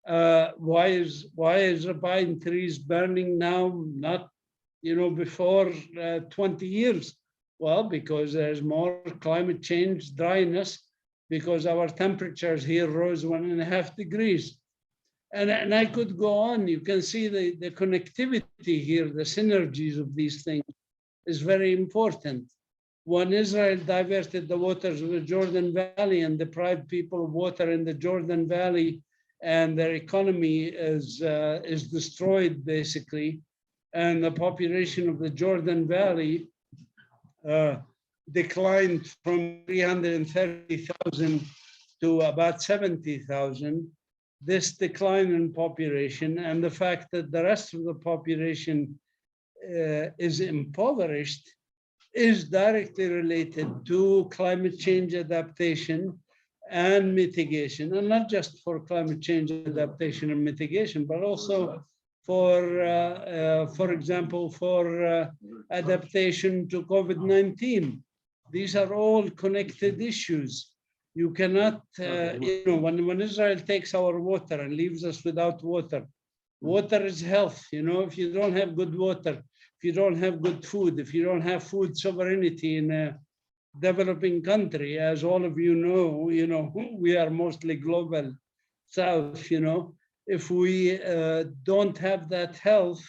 Why is the pine trees burning now, not, you know, before 20 years? Well, because there's more climate change, dryness, because our temperatures here rose 1.5 degrees. And I could go on. You can see the connectivity here, the synergies of these things is very important. When Israel diverted the waters of the Jordan Valley and deprived people of water in the Jordan Valley, and their economy is destroyed basically, and the population of the Jordan Valley declined from 330,000 to about 70,000. This decline in population and the fact that the rest of the population is impoverished is directly related to climate change adaptation and mitigation, and not just for climate change adaptation and mitigation, but also for example, for adaptation to COVID-19. These are all connected issues. You cannot, you know, when Israel takes our water and leaves us without water, water is health. You know, if you don't have good water, if you don't have good food, if you don't have food sovereignty in a developing country, as all of you know, we are mostly global south, you know. If we don't have that health,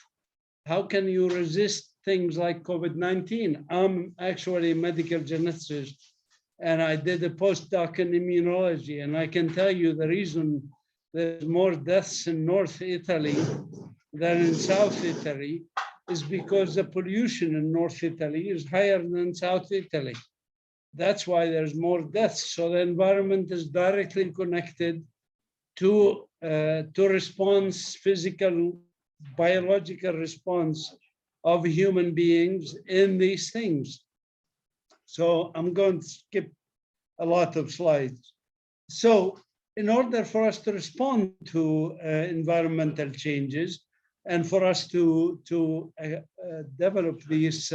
how can you resist things like COVID-19? I'm actually a medical geneticist, and I did a postdoc in immunology, and I can tell you the reason there's more deaths in North Italy than in South Italy is because the pollution in North Italy is higher than South Italy. That's why there's more deaths. So the environment is directly connected to response, physical, biological response of human beings in these things. So I'm going to skip a lot of slides. So in order for us to respond to environmental changes and for us to develop these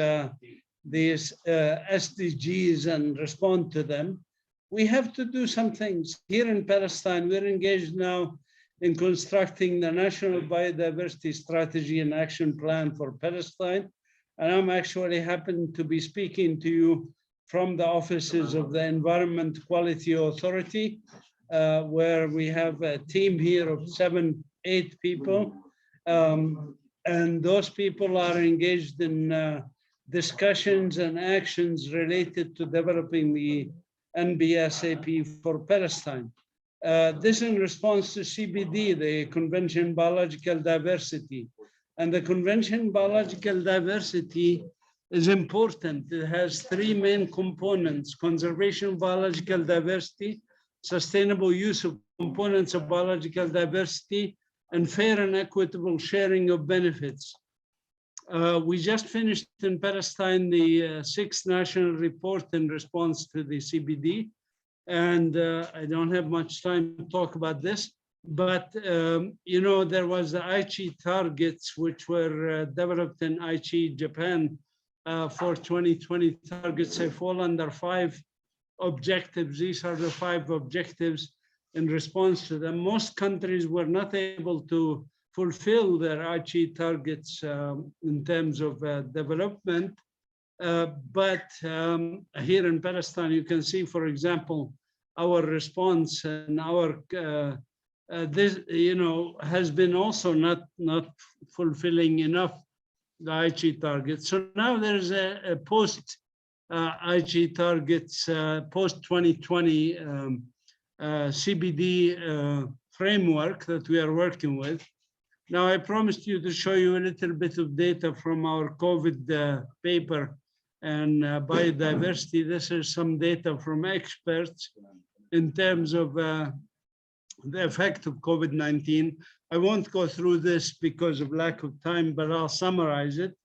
SDGs and respond to them, we have to do some things. Here in Palestine, we're engaged now in constructing the National Biodiversity Strategy and Action Plan for Palestine. And I'm actually happen to be speaking to you from the offices of the Environment Quality Authority, where we have a team here of 7-8 people. And those people are engaged in discussions and actions related to developing the NBSAP for Palestine. This in response to CBD, the Convention on Biological Diversity. And the Convention on Biological Diversity is important. It has 3 main components: conservation of biological diversity, sustainable use of components of biological diversity, and fair and equitable sharing of benefits. We just finished in Palestine the 6th national report in response to the CBD. And I don't have much time to talk about this, but you know, there was the Aichi targets, which were developed in Aichi, Japan, for 2020 targets. They fall under 5 objectives. These are the 5 objectives. In response to them, most countries were not able to fulfill their Aichi targets in terms of development. But here in Palestine, you can see, for example, our response and our this, has been also not fulfilling enough the Aichi targets. So now there's a post Aichi targets, post 2020 CBD framework that we are working with. Now, I promised you to show you a little bit of data from our COVID paper and biodiversity. This is some data from experts in terms of the effect of COVID-19. I won't go through this because of lack of time, but I'll summarize it.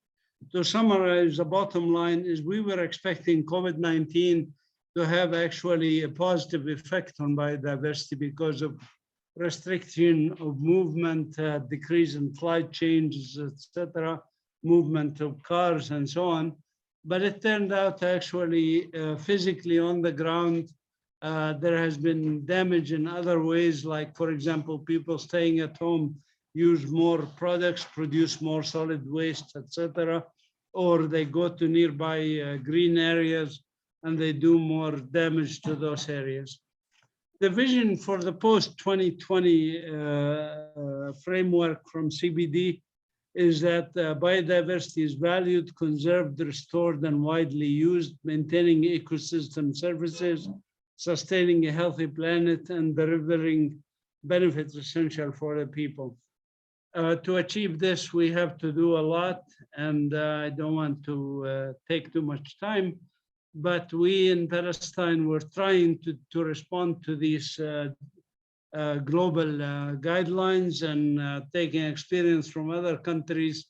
To summarize, the bottom line is we were expecting COVID-19 to have actually a positive effect on biodiversity because of restriction of movement, decrease in flight changes, etc., movement of cars and so on. But it turned out actually physically on the ground, there has been damage in other ways, like, for example, people staying at home use more products, produce more solid waste, etc., or they go to nearby green areas and they do more damage to those areas. The vision for the post-2020 framework from CBD is that biodiversity is valued, conserved, restored, and widely used, maintaining ecosystem services, sustaining a healthy planet, and delivering benefits essential for the people. To achieve this, we have to do a lot, and I don't want to take too much time, but we in Palestine were trying to respond to these global guidelines and taking experience from other countries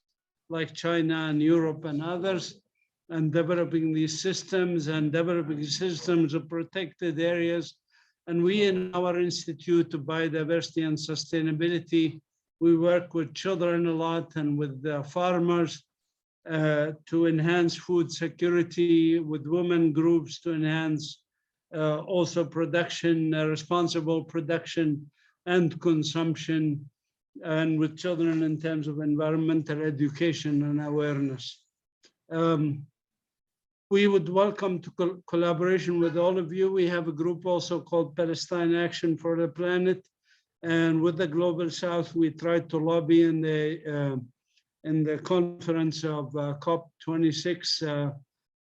like China and Europe and others, and developing these systems and developing systems of protected areas. And we in our Institute of Biodiversity and Sustainability, we work with children a lot and with farmers to enhance food security, with women groups to enhance also production, responsible production and consumption, and with children in terms of environmental education and awareness. We would welcome to collaboration with all of you. We have a group also called Palestine Action for the Planet. And with the Global South, we tried to lobby in the conference of COP26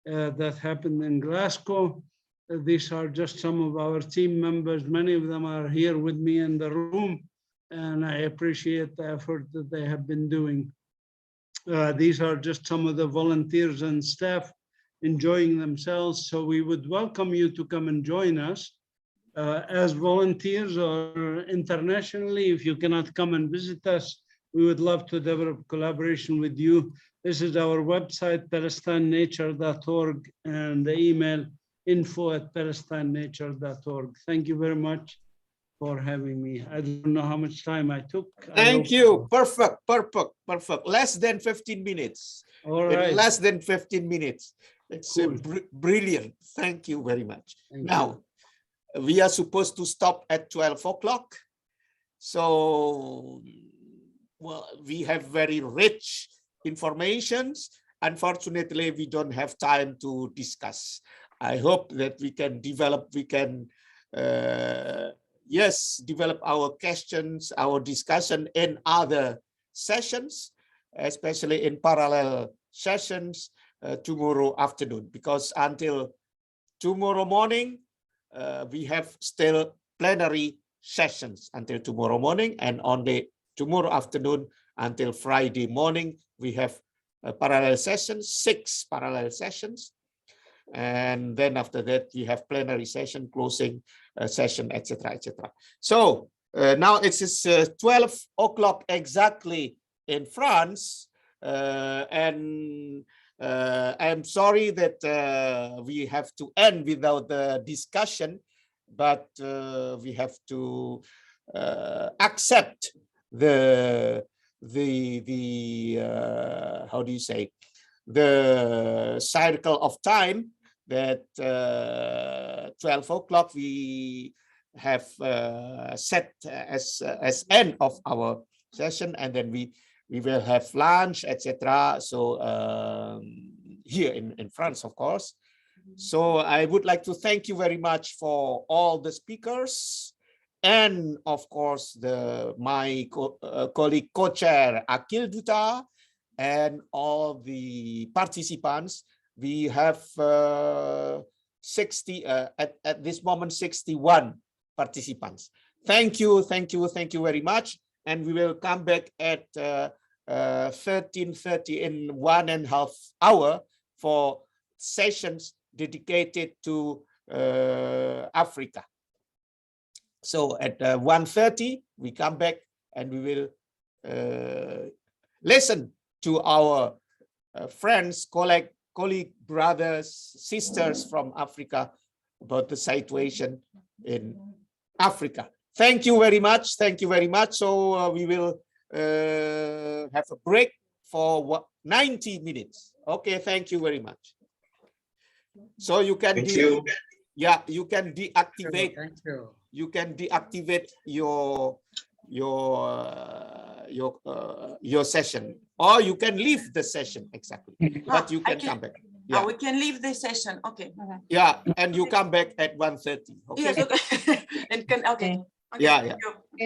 that happened in Glasgow. These are just some of our team members. Many of them are here with me in the room, and I appreciate the effort that they have been doing. These are just some of the volunteers and staff enjoying themselves. So we would welcome you to come and join us as volunteers or internationally. If you cannot come and visit us, we would love to develop collaboration with you. This is our website, palestinenature.org, and the email info@palestinenature.org. Thank you very much for having me. I don't know how much time I took. Thank you. Perfect. Less than 15 minutes. All right. In less than 15 minutes. It's Cool. Brilliant. Thank you very much. Thank Now, we are supposed to stop at 12 o'clock. So, well, we have very rich informations. Unfortunately, we don't have time to discuss. I hope that we can develop, develop our questions, our discussion in other sessions, especially in parallel sessions tomorrow afternoon, because until tomorrow morning, we have still plenary sessions until tomorrow morning, and only tomorrow afternoon until Friday morning, we have parallel sessions, 6 parallel sessions. And then after that, we have plenary session, closing session, etc., etc. So now it is 12 o'clock exactly in France. And I'm sorry that we have to end without the discussion, but we have to accept the how do you say, the cycle of time. that 12 o'clock we have set as end of our session, and then we will have lunch, etc. So here in France, of course. So I would like to thank you very much for all the speakers, and of course my colleague co-chair Akil Duta, and all the participants. We have 60 at this moment 61 participants. Thank you very much, and we will come back at 13:30 in 1.5 hours for sessions dedicated to Africa. So at 1:30 we come back and we will listen to our friends, colleague, brothers, sisters from Africa about the situation in Africa. Thank you very much. Thank you very much. So we will have a break for 90 minutes. Okay, thank you very much. So you can you can deactivate. Thank you. You can deactivate your session, or you can leave the session exactly, but you can come back. Yeah, we can leave the session. Okay. Yeah, and you come back at 1:30. Okay. Yes. Okay. And can okay. Yeah, yeah.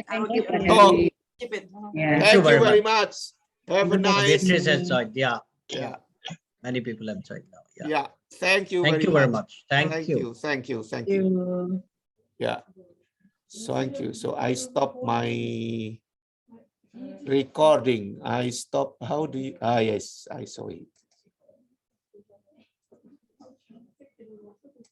I will keep it. Oh, Keep it. Yeah. thank you very much. Have a nice. Beatrice has joined. Yeah. Yeah. Many people have joined now. Yeah. Yeah. Thank you. Thank you very much. Thank you. Thank you. Thank you. Yeah. Thank you. So I stop my recording. I stop. How do you? Ah, yes, I saw it.